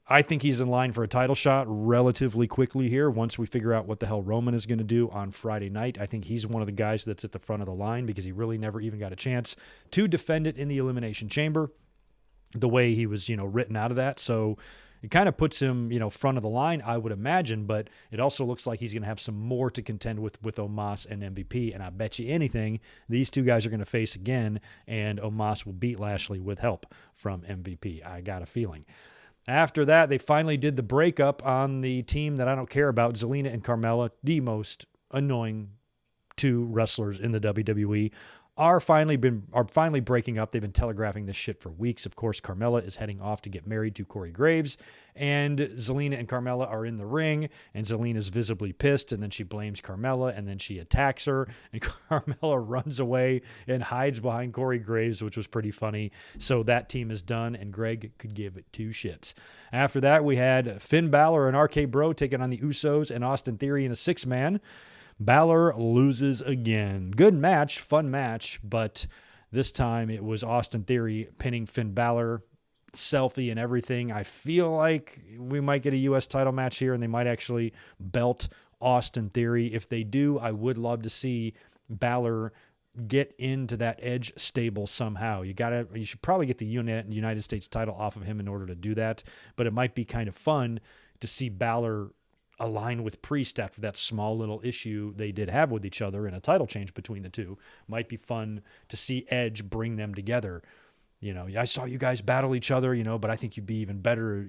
I think he's in line for a title shot relatively quickly here once we figure out what the hell Roman is going to do on Friday night. I think he's one of the guys that's at the front of the line because he really never even got a chance to defend it in the Elimination Chamber the way he was, written out of that. So it kind of puts him, front of the line, I would imagine, but it also looks like he's going to have some more to contend with Omos and MVP. And I bet you anything, these two guys are going to face again, and Omos will beat Lashley with help from MVP. I got a feeling. After that, they finally did the breakup on the team that I don't care about, Zelina and Carmella, the most annoying two wrestlers in the WWE, are finally breaking up. They've been telegraphing this shit for weeks. Of course, Carmella is heading off to get married to Corey Graves, and Zelina and Carmella are in the ring, and Zelina's visibly pissed, and then she blames Carmella, and then she attacks her, and Carmella runs away and hides behind Corey Graves, which was pretty funny. So that team is done, and Greg could give it two shits. After that, we had Finn Balor and RK Bro taking on the Usos and Austin Theory in a six-man. Balor loses again. Good match, fun match, but this time it was Austin Theory pinning Finn Balor, selfie and everything. I feel like we might get a U.S. title match here, and they might actually belt Austin Theory. If they do, I would love to see Balor get into that Edge stable somehow. You should probably get the United States title off of him in order to do that, but it might be kind of fun to see Balor align with Priest after that small little issue they did have with each other and a title change between the two. Might be fun to see Edge bring them together. I saw you guys battle each other, but I think you'd be even better,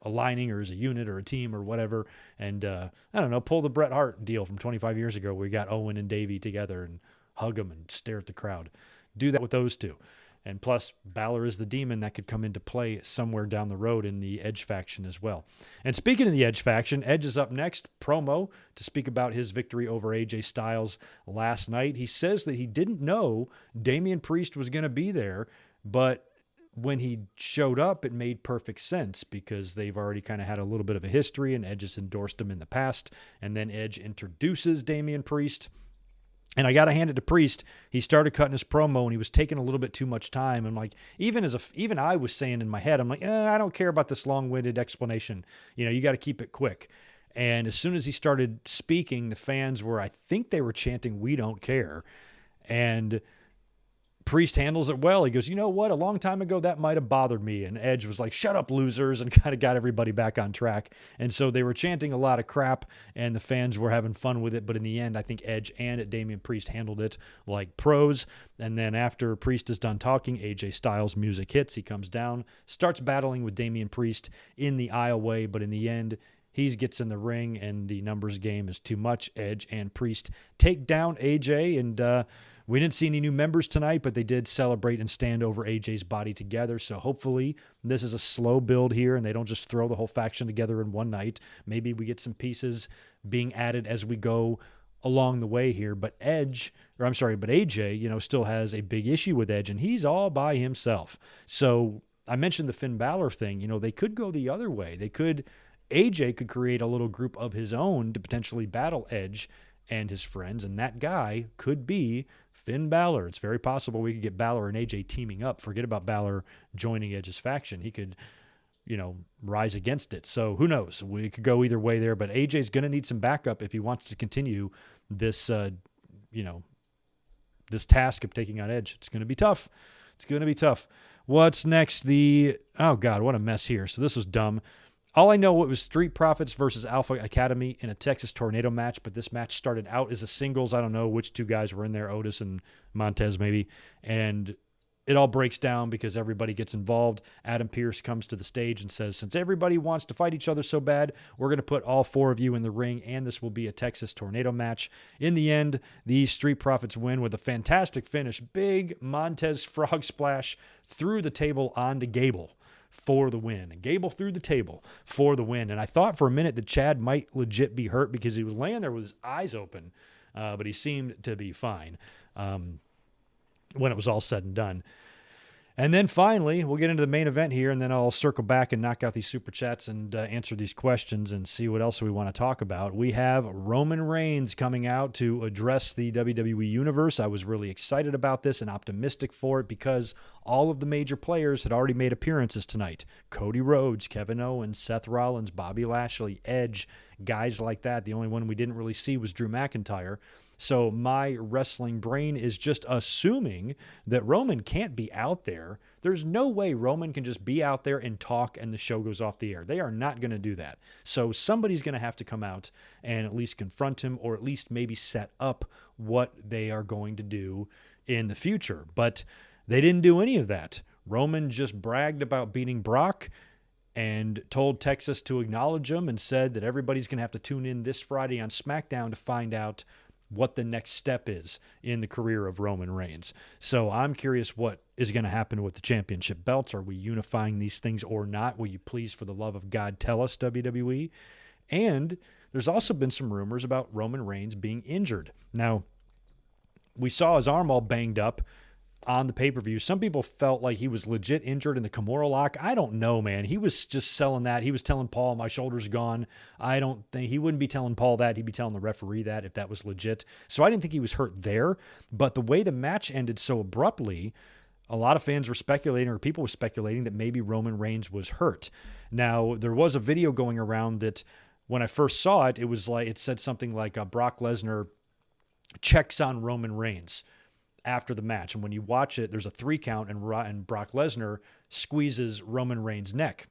aligning or as a unit or a team or whatever. And I don't know, pull the Bret Hart deal from 25 years ago where we got Owen and Davey together and hug them and stare at the crowd. Do that with those two. And plus, Balor is the demon that could come into play somewhere down the road in the Edge faction as well. And speaking of the Edge faction, Edge is up next, promo, to speak about his victory over AJ Styles last night. He says that he didn't know Damian Priest was going to be there, but when he showed up, it made perfect sense because they've already kind of had a little bit of a history, and Edge has endorsed him in the past. And then Edge introduces Damian Priest. And I got to hand it to Priest. He started cutting his promo, and he was taking a little bit too much time. I'm like, even I was saying in my head, I'm like, I don't care about this long-winded explanation. You got to keep it quick. And as soon as he started speaking, the fans I think they were chanting, "We don't care." And Priest handles it well. He goes, you know what? A long time ago, that might have bothered me. And Edge was like, shut up, losers, and kind of got everybody back on track. And so they were chanting a lot of crap, and the fans were having fun with it. But in the end, I think Edge and Damian Priest handled it like pros. And then after Priest is done talking, AJ Styles' music hits. He comes down, starts battling with Damian Priest in the aisleway. But in the end, he gets in the ring, and the numbers game is too much. Edge and Priest take down AJ, and we didn't see any new members tonight, but they did celebrate and stand over AJ's body together. So hopefully this is a slow build here, and they don't just throw the whole faction together in one night. Maybe we get some pieces being added as we go along the way here. But AJ, still has a big issue with Edge, and he's all by himself. So I mentioned the Finn Balor thing. They could go the other way. AJ could create a little group of his own to potentially battle Edge and his friends, and that guy could be Finn Balor. It's very possible we could get Balor and AJ teaming up. Forget about Balor joining Edge's faction. He could, rise against it. So who knows? We could go either way there, but AJ's going to need some backup if he wants to continue this, this task of taking on Edge. It's going to be tough. What's next? Oh God, what a mess here. So this was dumb. All I know, it was Street Profits versus Alpha Academy in a Texas Tornado match, but this match started out as a singles. I don't know which two guys were in there, Otis and Montez maybe, and it all breaks down because everybody gets involved. Adam Pearce comes to the stage and says, since everybody wants to fight each other so bad, we're going to put all four of you in the ring, and this will be a Texas Tornado match. In the end, the Street Profits win with a fantastic finish. Big Montez frog splash through the table onto Gable for the win. And Gable through the table for the win. And I thought for a minute that Chad might legit be hurt because he was laying there with his eyes open, but he seemed to be fine when it was all said and done. And then finally, we'll get into the main event here, and then I'll circle back and knock out these super chats and answer these questions and see what else we want to talk about. We have Roman Reigns coming out to address the WWE Universe. I was really excited about this and optimistic for it because all of the major players had already made appearances tonight. Cody Rhodes, Kevin Owens, Seth Rollins, Bobby Lashley, Edge, guys like that. The only one we didn't really see was Drew McIntyre. So my wrestling brain is just assuming that Roman can't be out there. There's no way Roman can just be out there and talk and the show goes off the air. They are not going to do that. So somebody's going to have to come out and at least confront him, or at least maybe set up what they are going to do in the future. But they didn't do any of that. Roman just bragged about beating Brock, and told Texas to acknowledge him and said that everybody's going to have to tune in this Friday on SmackDown to find out what the next step is in the career of Roman Reigns. So I'm curious what is going to happen with the championship belts. Are we unifying these things or not? Will you please, for the love of God, tell us, WWE? And there's also been some rumors about Roman Reigns being injured. Now, we saw his arm all banged up on the pay-per-view. Some people felt like he was legit injured in the Kimura lock. I don't know, man. He was just selling that. He was telling Paul, my shoulder's gone. I don't think he wouldn't be telling Paul that. He'd be telling the referee that if that was legit. So I didn't think he was hurt there. But the way the match ended so abruptly, a lot of fans were speculating, or people were speculating, that maybe Roman Reigns was hurt. Now, there was a video going around that when I first saw it, it was like, it said something like Brock Lesnar checks on Roman Reigns after the match. And when you watch it, there's a 3 count and Brock Lesnar squeezes Roman Reigns' neck.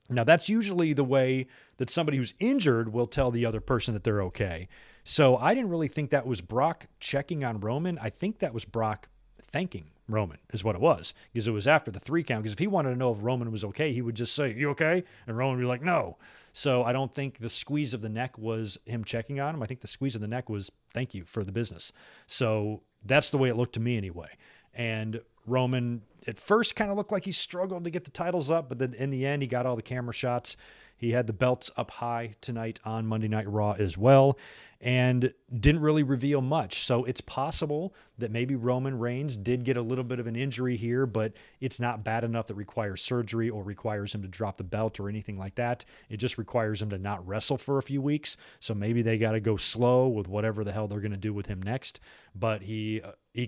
Now, that's usually the way that somebody who's injured will tell the other person that they're okay. So I didn't really think that was Brock checking on Roman. I think that was Brock thanking Roman is what it was, because it was after the 3 count. Because if he wanted to know if Roman was okay, he would just say, you okay? And Roman would be like, no. So I don't think the squeeze of the neck was him checking on him. I think the squeeze of the neck was thank you for the business. So that's the way it looked to me anyway. And Roman at first kind of looked like he struggled to get the titles up, but then in the end, he got all the camera shots. He had the belts up high tonight on Monday Night Raw as well, and didn't really reveal much. So it's possible that maybe Roman Reigns did get a little bit of an injury here, but it's not bad enough that requires surgery or requires him to drop the belt or anything like that. It just requires him to not wrestle for a few weeks. So maybe they got to go slow with whatever the hell they're going to do with him next. But he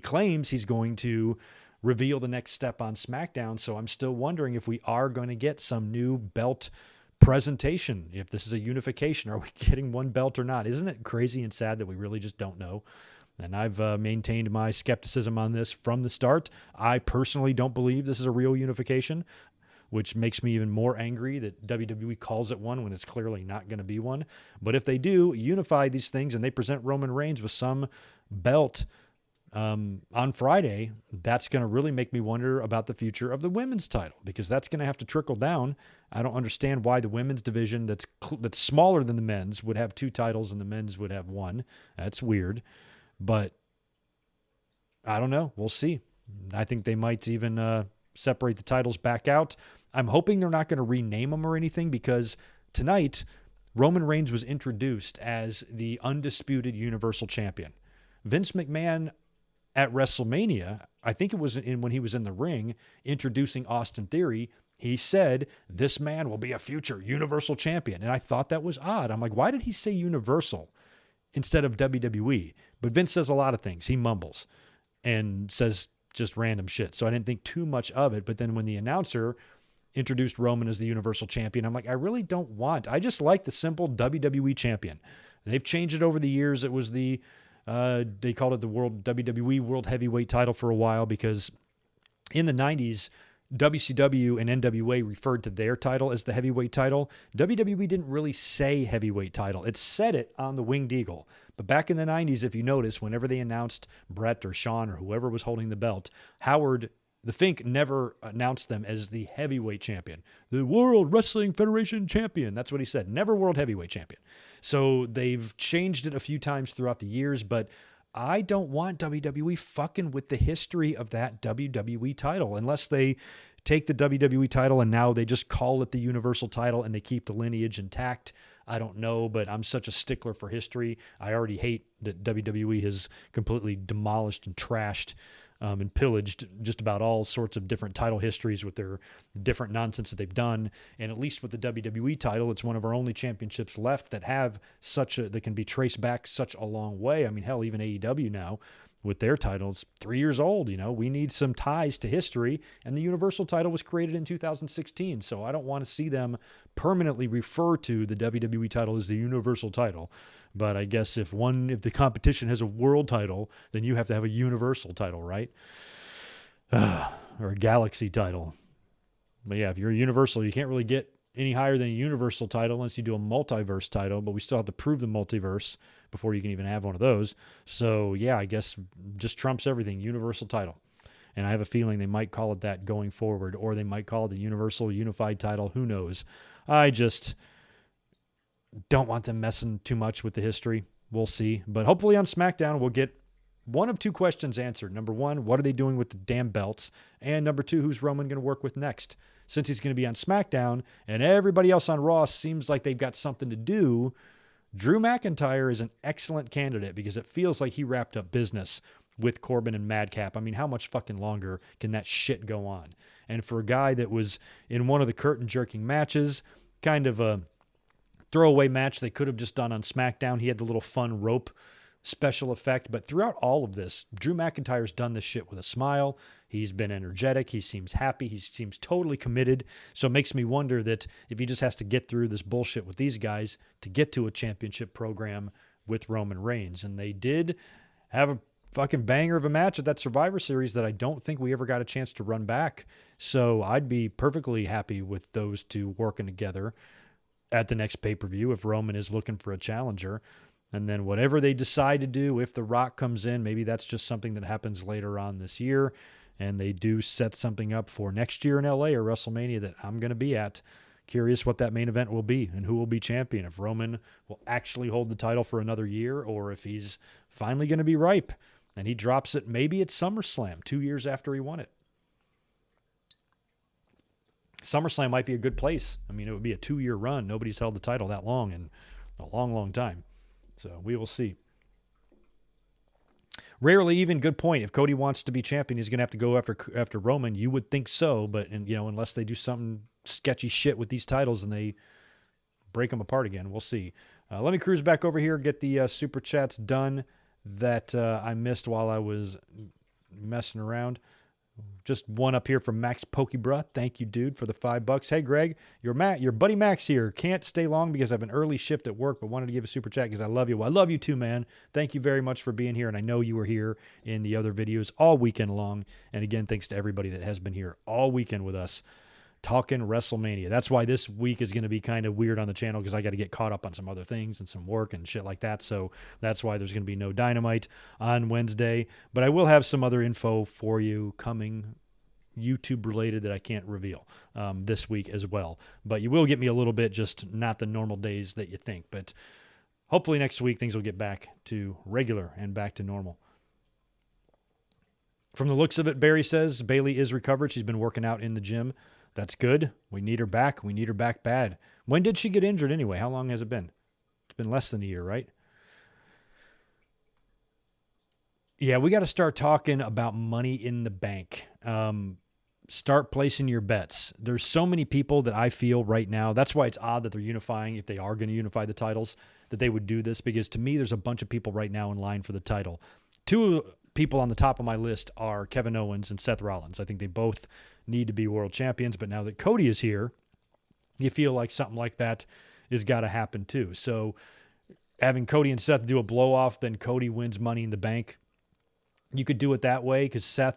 claims he's going to reveal the next step on SmackDown. So I'm still wondering if we are going to get some new belt presentation, if this is a unification. Are we getting one belt or not? Isn't it crazy and sad that we really just don't know? And I've maintained my skepticism on this from the start. I personally don't believe this is a real unification, which makes me even more angry that WWE calls it one when it's clearly not going to be one. But if they do unify these things and they present Roman Reigns with some belt on Friday, that's going to really make me wonder about the future of the women's title, because that's going to have to trickle down. I don't understand why the women's division that's smaller than the men's would have 2 titles and the men's would have 1. That's weird, but I don't know. We'll see. I think they might even separate the titles back out. I'm hoping they're not going to rename them or anything, because tonight Roman Reigns was introduced as the undisputed Universal Champion. Vince McMahon at WrestleMania, I think it was when he was in the ring introducing Austin Theory, he said, this man will be a future Universal Champion. And I thought that was odd. I'm like, why did he say Universal instead of WWE? But Vince says a lot of things. He mumbles and says just random shit. So I didn't think too much of it. But then when the announcer introduced Roman as the Universal Champion, I'm like, I just like the simple WWE Champion. They've changed it over the years. It was they called it the WWE World Heavyweight title for a while, because in the 90s, WCW and NWA referred to their title as the heavyweight title. WWE didn't really say heavyweight title. It said it on the Winged Eagle. But back in the 90s, if you notice, whenever they announced Brett or Shawn or whoever was holding the belt, Howard the Fink never announced them as the heavyweight champion. The World Wrestling Federation champion. That's what he said. Never world heavyweight champion. So they've changed it a few times throughout the years, but I don't want WWE fucking with the history of that WWE title, unless they take the WWE title and now they just call it the Universal title and they keep the lineage intact. I don't know, but I'm such a stickler for history. I already hate that WWE has completely demolished and trashed and pillaged just about all sorts of different title histories with their different nonsense that they've done. And at least with the WWE title, it's one of our only championships left that have that can be traced back such a long way. I mean, hell, even AEW now with their titles, 3 years old, we need some ties to history. And the Universal title was created in 2016. So I don't want to see them permanently refer to the WWE title as the Universal title. But I guess if the competition has a world title, then you have to have a Universal title, right? Or a Galaxy title. But yeah, if you're a Universal, you can't really get any higher than a Universal title unless you do a multiverse title, but we still have to prove the multiverse before you can even have one of those. So yeah, I guess just trumps everything, Universal title. And I have a feeling they might call it that going forward, or they might call it the Universal Unified title. Who knows? I just don't want them messing too much with the history. We'll see. But hopefully on SmackDown, we'll get one of two questions answered. Number one, what are they doing with the damn belts? And number two, who's Roman going to work with next? Since he's going to be on SmackDown and everybody else on Raw seems like they've got something to do, Drew McIntyre is an excellent candidate because it feels like he wrapped up business with Corbin and Madcap. I mean, how much fucking longer can that shit go on? And for a guy that was in one of the curtain-jerking matches, kind of a throwaway match they could have just done on SmackDown, he had the little fun rope special effect. But throughout all of this, Drew McIntyre's done this shit with a smile. He's been energetic. He seems happy. He seems totally committed. So it makes me wonder that if he just has to get through this bullshit with these guys to get to a championship program with Roman Reigns. And they did have a fucking banger of a match at that Survivor Series that I don't think we ever got a chance to run back. So I'd be perfectly happy with those two working together at the next pay-per-view if Roman is looking for a challenger. And then whatever they decide to do, if The Rock comes in, maybe that's just something that happens later on this year, and they do set something up for next year in LA or WrestleMania that I'm going to be at. Curious what that main event will be and who will be champion. If Roman will actually hold the title for another year or if he's finally going to be ripe and he drops it maybe at SummerSlam 2 years after he won it. SummerSlam might be a good place. I mean, it would be a 2-year run. Nobody's held the title that long in a long, long time. So we will see. Rarely even, good point. If Cody wants to be champion, he's going to have to go after Roman. You would think so, but unless they do something sketchy shit with these titles and they break them apart again, we'll see. Let me cruise back over here, get the super chats done that I missed while I was messing around. Just one up here from Max Pokebra. Thank you, dude, for the $5. Hey, Greg, your buddy Max here. Can't stay long because I have an early shift at work, but wanted to give a super chat because I love you. Well, I love you too, man. Thank you very much for being here, and I know you were here in the other videos all weekend long. And again, thanks to everybody that has been here all weekend with us talking WrestleMania. That's why this week is going to be kind of weird on the channel because I got to get caught up on some other things and some work and shit like that. So that's why there's going to be no Dynamite on Wednesday. But I will have some other info for you coming YouTube related that I can't reveal this week as well. But you will get me a little bit, just not the normal days that you think. But hopefully next week things will get back to regular and back to normal. From the looks of it, Barry says Bayley is recovered. She's been working out in the gym. That's good. We need her back. We need her back bad. When did she get injured anyway? How long has it been? It's been less than a year, right? Yeah, we got to start talking about money in the bank. Start placing your bets. There's so many people that I feel right now. That's why it's odd that they're unifying, if they are going to unify the titles, that they would do this. Because to me, there's a bunch of people right now in line for the title. Two people on the top of my list are Kevin Owens and Seth Rollins. I think they both need to be world champions, but now that Cody is here, you feel like something like that has got to happen too. So having Cody and Seth do a blow off, then Cody wins Money in the Bank. You could do it that way because I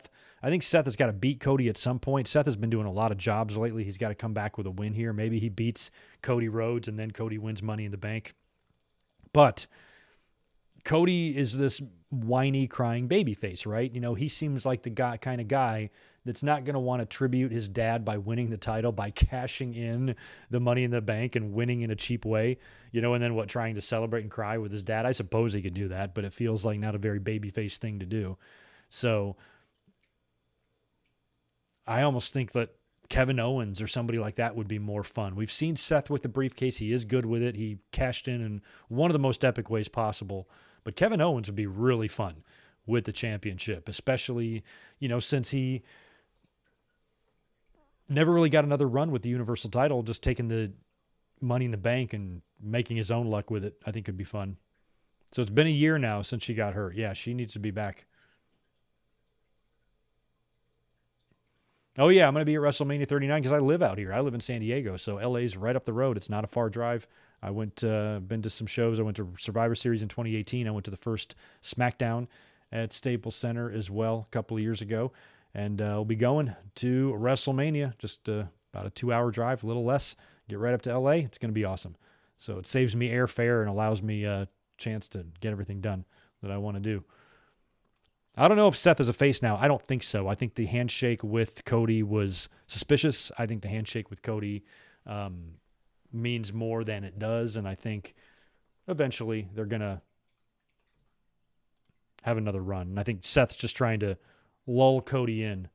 think Seth has got to beat Cody at some point. Seth has been doing a lot of jobs lately. He's got to come back with a win here. Maybe he beats Cody Rhodes and then Cody wins Money in the Bank. But Cody is this whiny, crying babyface, right? He seems like the kind of guy that's not going to want to tribute his dad by winning the title, by cashing in the Money in the Bank and winning in a cheap way, and then trying to celebrate and cry with his dad. I suppose he could do that, but it feels like not a very babyface thing to do. So I almost think that Kevin Owens or somebody like that would be more fun. We've seen Seth with the briefcase. He is good with it. He cashed in one of the most epic ways possible. But Kevin Owens would be really fun with the championship, especially, since he never really got another run with the Universal title, just taking the Money in the Bank and making his own luck with it. I think it'd be fun. So it's been a year now since she got hurt. Yeah, she needs to be back. Oh, yeah, I'm going to be at WrestleMania 39 because I live out here. I live in San Diego, so LA's right up the road. It's not a far drive. I been to some shows. I went to Survivor Series in 2018. I went to the first SmackDown at Staples Center as well a couple of years ago. And I'll be going to WrestleMania, just about a 2-hour drive, a little less. Get right up to LA. It's going to be awesome. So it saves me airfare and allows me a chance to get everything done that I want to do. I don't know if Seth is a face now. I don't think so. I think the handshake with Cody was suspicious. I think the handshake with Cody means more than it does, and I think eventually they're going to have another run. And I think Seth's just trying to lull Cody in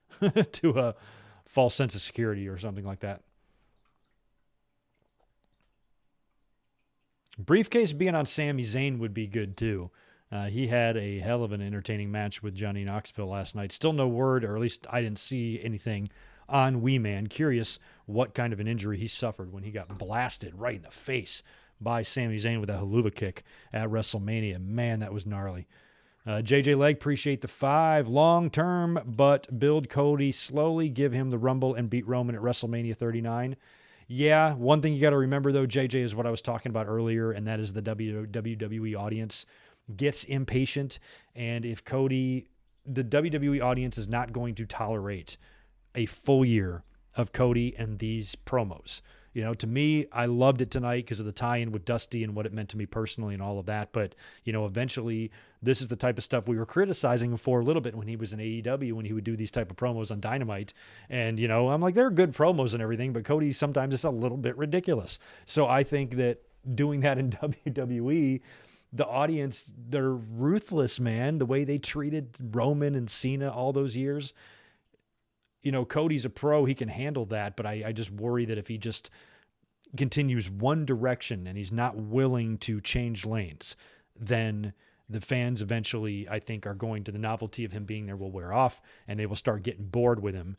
to a false sense of security or something like that. Briefcase being on Sami Zayn would be good too. He had a hell of an entertaining match with Johnny Knoxville last night. Still no word, or at least I didn't see anything on Wee Man. Curious what kind of an injury he suffered when he got blasted right in the face by Sami Zayn with a haluva kick at WrestleMania. Man, that was gnarly. JJ Leg, appreciate the 5. Long term, but build Cody slowly. Give him the Rumble and beat Roman at WrestleMania 39. Yeah, one thing you got to remember, though, JJ, is what I was talking about earlier, and that is the WWE audience gets impatient. And if Cody, the WWE audience is not going to tolerate a full year of Cody and these promos. You know, to me, I loved it tonight because of the tie-in with Dusty and what it meant to me personally and all of that. But, you know, eventually this is the type of stuff we were criticizing him for a little bit when he was in AEW, when he would do these type of promos on Dynamite. And, you know, I'm like, they're good promos and everything, but Cody sometimes is a little bit ridiculous. So I think that doing that in WWE, the audience, they're ruthless, man. The way they treated Roman and Cena all those years. You know, Cody's a pro. He can handle that. But I just worry that if he just continues one direction and he's not willing to change lanes, then the fans eventually, I think, are going to, the novelty of him being there will wear off and they will start getting bored with him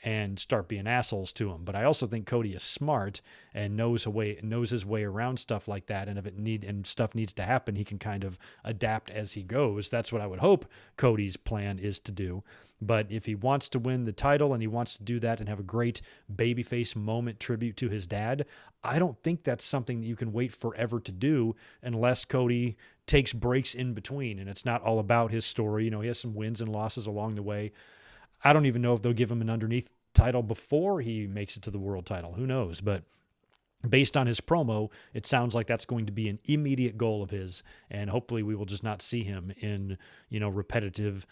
and start being assholes to him. But I also think Cody is smart and knows his way around stuff like that. And if stuff needs to happen, he can kind of adapt as he goes. That's what I would hope Cody's plan is to do. But if he wants to win the title and he wants to do that and have a great babyface moment tribute to his dad, I don't think that's something that you can wait forever to do unless Cody takes breaks in between. And it's not all about his story. You know, he has some wins and losses along the way. I don't even know if they'll give him an underneath title before he makes it to the world title. Who knows? But based on his promo, it sounds like that's going to be an immediate goal of his. And hopefully we will just not see him in, you know, repetitive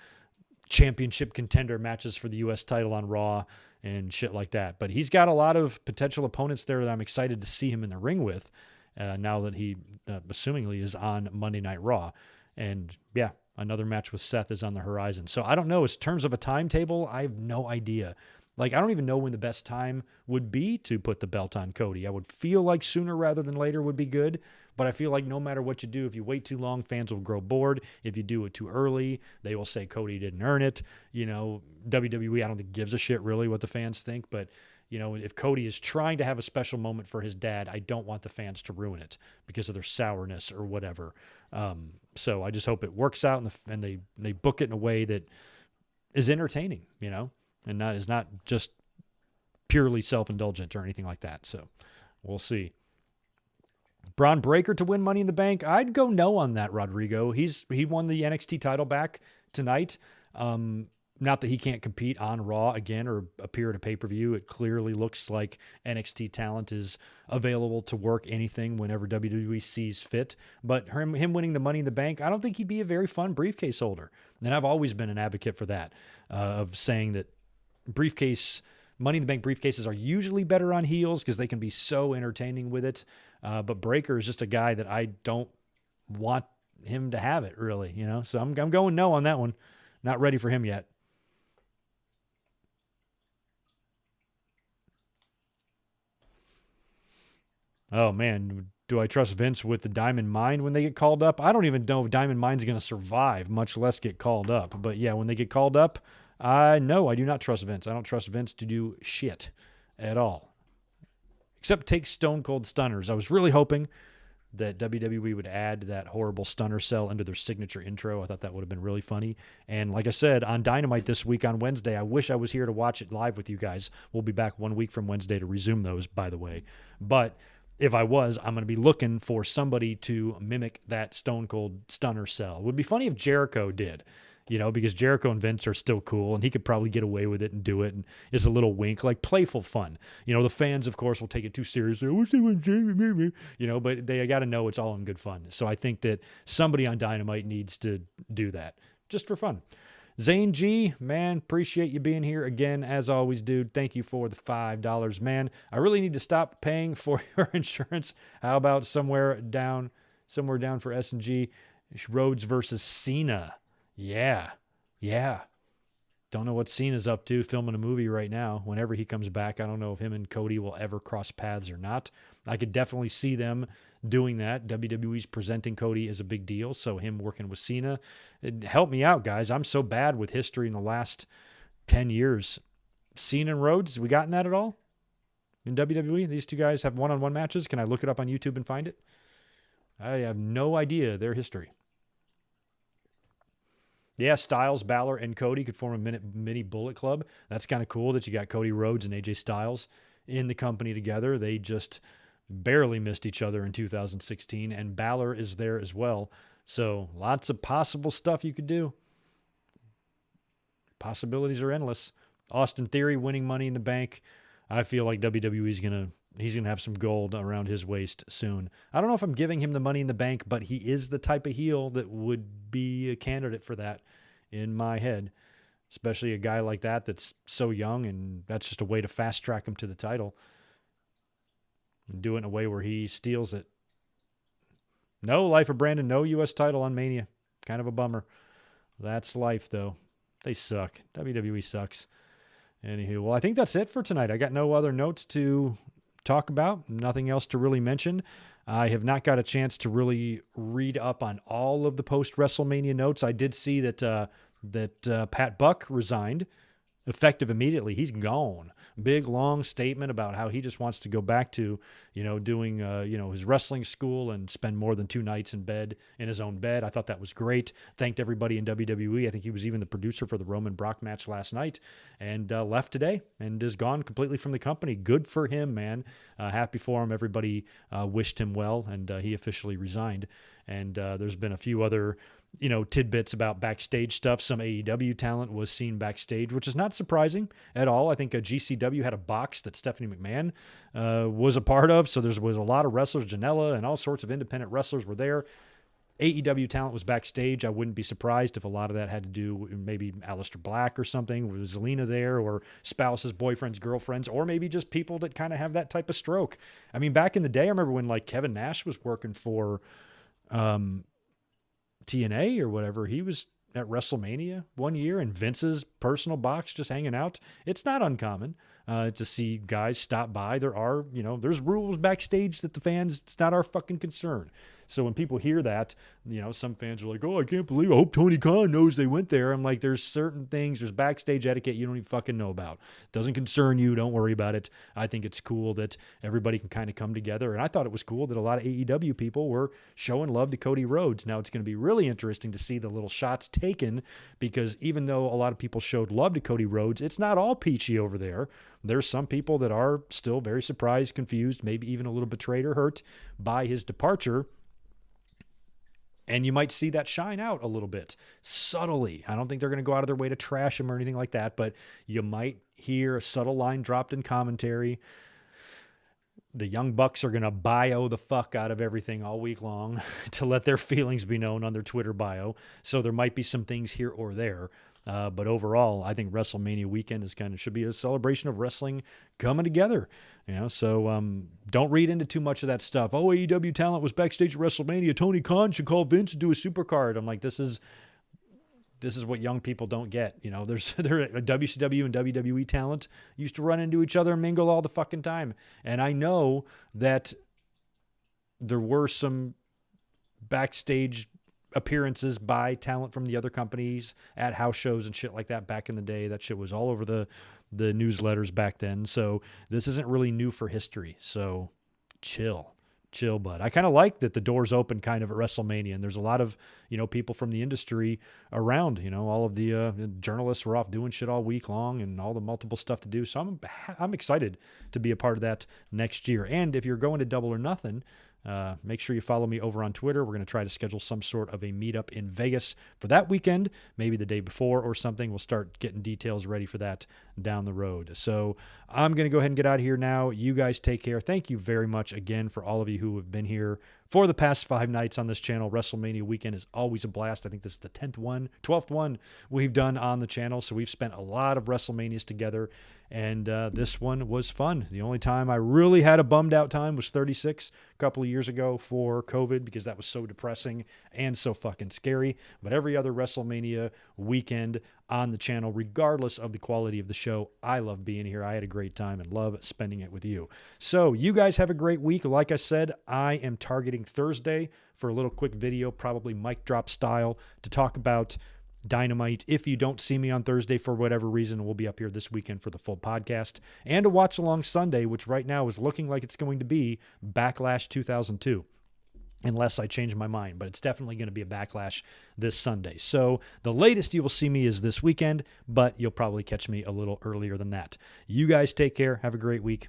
championship contender matches for the U.S. title on Raw and shit like that. But he's got a lot of potential opponents there that I'm excited to see him in the ring with now that he assumingly is on Monday Night Raw. And yeah, another match with Seth is on the horizon. So I don't know. In terms of a timetable, I have no idea. Like, I don't even know when the best time would be to put the belt on Cody. I would feel like sooner rather than later would be good. But I feel like no matter what you do, if you wait too long, fans will grow bored. If you do it too early, they will say Cody didn't earn it. You know, WWE, I don't think gives a shit really what the fans think. But, you know, if Cody is trying to have a special moment for his dad, I don't want the fans to ruin it because of their sourness or whatever. So I just hope it works out and they book it in a way that is entertaining, you know, and is not just purely self-indulgent or anything like that. So we'll see. Braun Breaker to win Money in the Bank. I'd go no on that, Rodrigo. He won the NXT title back tonight. Not that he can't compete on Raw again or appear at a pay-per-view. It clearly looks like NXT talent is available to work anything whenever WWE sees fit. But him winning the Money in the Bank, I don't think he'd be a very fun briefcase holder. And I've always been an advocate for that, of saying that Money in the Bank briefcases are usually better on heels because they can be so entertaining with it. But Breaker is just a guy that I don't want him to have it, really, you know? So I'm going no on that one. Not ready for him yet. Oh, man, do I trust Vince with the Diamond Mine when they get called up? I don't even know if Diamond Mine's going to survive, much less get called up. But, yeah, when they get called up, no, I do not trust Vince. I don't trust Vince to do shit at all, except take Stone Cold Stunners. I was really hoping that WWE would add that horrible stunner cell into their signature intro. I thought that would have been really funny. And like I said, on Dynamite this week on Wednesday, I wish I was here to watch it live with you guys. We'll be back 1 week from Wednesday to resume those, by the way. But if I was, I'm going to be looking for somebody to mimic that Stone Cold stunner cell. It would be funny if Jericho did, you know, because Jericho and Vince are still cool and he could probably get away with it and do it. And it's a little wink, like playful fun. You know, the fans, of course, will take it too seriously. You know, but they got to know it's all in good fun. So I think that somebody on Dynamite needs to do that just for fun. Zane G, man, appreciate you being here again. As always, dude, thank you for the $5. Man, I really need to stop paying for your insurance. How about somewhere down for S&G? Rhodes versus Cena. Yeah. Don't know what Cena's up to, filming a movie right now. Whenever he comes back, I don't know if him and Cody will ever cross paths or not. I could definitely see them doing that. WWE's presenting Cody as a big deal, so him working with Cena. Help me out, guys. I'm so bad with history in the last 10 years. Cena and Rhodes, we gotten that at all in WWE? These two guys have one-on-one matches. Can I look it up on YouTube and find it? I have no idea their history. Yeah, Styles, Balor, and Cody could form a mini Bullet Club. That's kind of cool that you got Cody Rhodes and AJ Styles in the company together. They just barely missed each other in 2016, and Balor is there as well. So lots of possible stuff you could do. Possibilities are endless. Austin Theory winning Money in the Bank. I feel like WWE's he's gonna have some gold around his waist soon. I don't know if I'm giving him the Money in the Bank, but he is the type of heel that would be a candidate for that in my head, especially a guy like that that's so young, and that's just a way to fast track him to the title and do it in a way where he steals it. No Life of Brandon, no U.S. title on Mania. Kind of a bummer. That's life, though. They suck. WWE sucks. Anywho, well, I think that's it for tonight. I got no other notes to talk about. Nothing else to really mention. I have not got a chance to really read up on all of the post-WrestleMania notes. I did see that Pat Buck resigned, effective immediately. He's gone. Big, long statement about how he just wants to go back to, doing, his wrestling school and spend more than 2 nights in his own bed. I thought that was great. Thanked everybody in WWE. I think he was even the producer for the Roman Brock match last night, and left today and is gone completely from the company. Good for him, man. Happy for him. Everybody wished him well, and he officially resigned. And there's been a few other tidbits about backstage stuff. Some AEW talent was seen backstage, which is not surprising at all. I think GCW had a box that Stephanie McMahon was a part of. So there was a lot of wrestlers, Janela and all sorts of independent wrestlers were there. AEW talent was backstage. I wouldn't be surprised if a lot of that had to do with maybe Aleister Black or something. Was Zelina there, or spouses, boyfriends, girlfriends, or maybe just people that kind of have that type of stroke. I mean, back in the day, I remember when Kevin Nash was working for TNA or whatever. He was at WrestleMania one year in Vince's personal box just hanging out. It's not uncommon to see guys stop by. There are, there's rules backstage that the fans, it's not our fucking concern. So when people hear that, some fans are like, oh, I can't believe, I hope Tony Khan knows they went there. I'm like, there's certain things, there's backstage etiquette you don't even fucking know about. Doesn't concern you. Don't worry about it. I think it's cool that everybody can kind of come together. And I thought it was cool that a lot of AEW people were showing love to Cody Rhodes. Now it's going to be really interesting to see the little shots taken, because even though a lot of people showed love to Cody Rhodes, it's not all peachy over there. There's some people that are still very surprised, confused, maybe even a little betrayed or hurt by his departure. And you might see that shine out a little bit subtly. I don't think they're going to go out of their way to trash him or anything like that, but you might hear a subtle line dropped in commentary. The Young Bucks are going to bio the fuck out of everything all week long to let their feelings be known on their Twitter bio. So there might be some things here or there. But overall, I think WrestleMania weekend should be a celebration of wrestling coming together. So don't read into too much of that stuff. Oh, AEW talent was backstage at WrestleMania. Tony Khan should call Vince and do a supercard. I'm like, this is what young people don't get. There WCW and WWE talent used to run into each other and mingle all the fucking time. And I know that there were some backstage appearances by talent from the other companies at house shows and shit like that back in the day. That shit was all over the newsletters back then. So this isn't really new for history. So chill, bud. I kind of like that the doors open kind of at WrestleMania, and there's a lot of, people from the industry around, all of the journalists were off doing shit all week long and all the multiple stuff to do. So I'm excited to be a part of that next year. And if you're going to Double or Nothing, make sure you follow me over on Twitter. We're going to try to schedule some sort of a meetup in Vegas for that weekend, maybe the day before or something. We'll start getting details ready for that down the road. So I'm going to go ahead and get out of here now. You guys take care. Thank you very much again for all of you who have been here for the past 5 nights on this channel. WrestleMania weekend is always a blast. I think this is the 12th one we've done on the channel. So we've spent a lot of WrestleManias together, and this one was fun. The only time I really had a bummed out time was 36 a couple of years ago for COVID, because that was so depressing and so fucking scary. But every other WrestleMania weekend on the channel, regardless of the quality of the show, I love being here. I had a great time and love spending it with you. So you guys have a great week. Like I said, I am targeting Thursday for a little quick video, probably mic drop style, to talk about Dynamite. If you don't see me on Thursday for whatever reason, we'll be up here this weekend for the full podcast, and to watch along Sunday, which right now is looking like it's going to be Backlash 2002. Unless I change my mind, but it's definitely going to be a Backlash this Sunday. So the latest you will see me is this weekend, but you'll probably catch me a little earlier than that. You guys take care. Have a great week.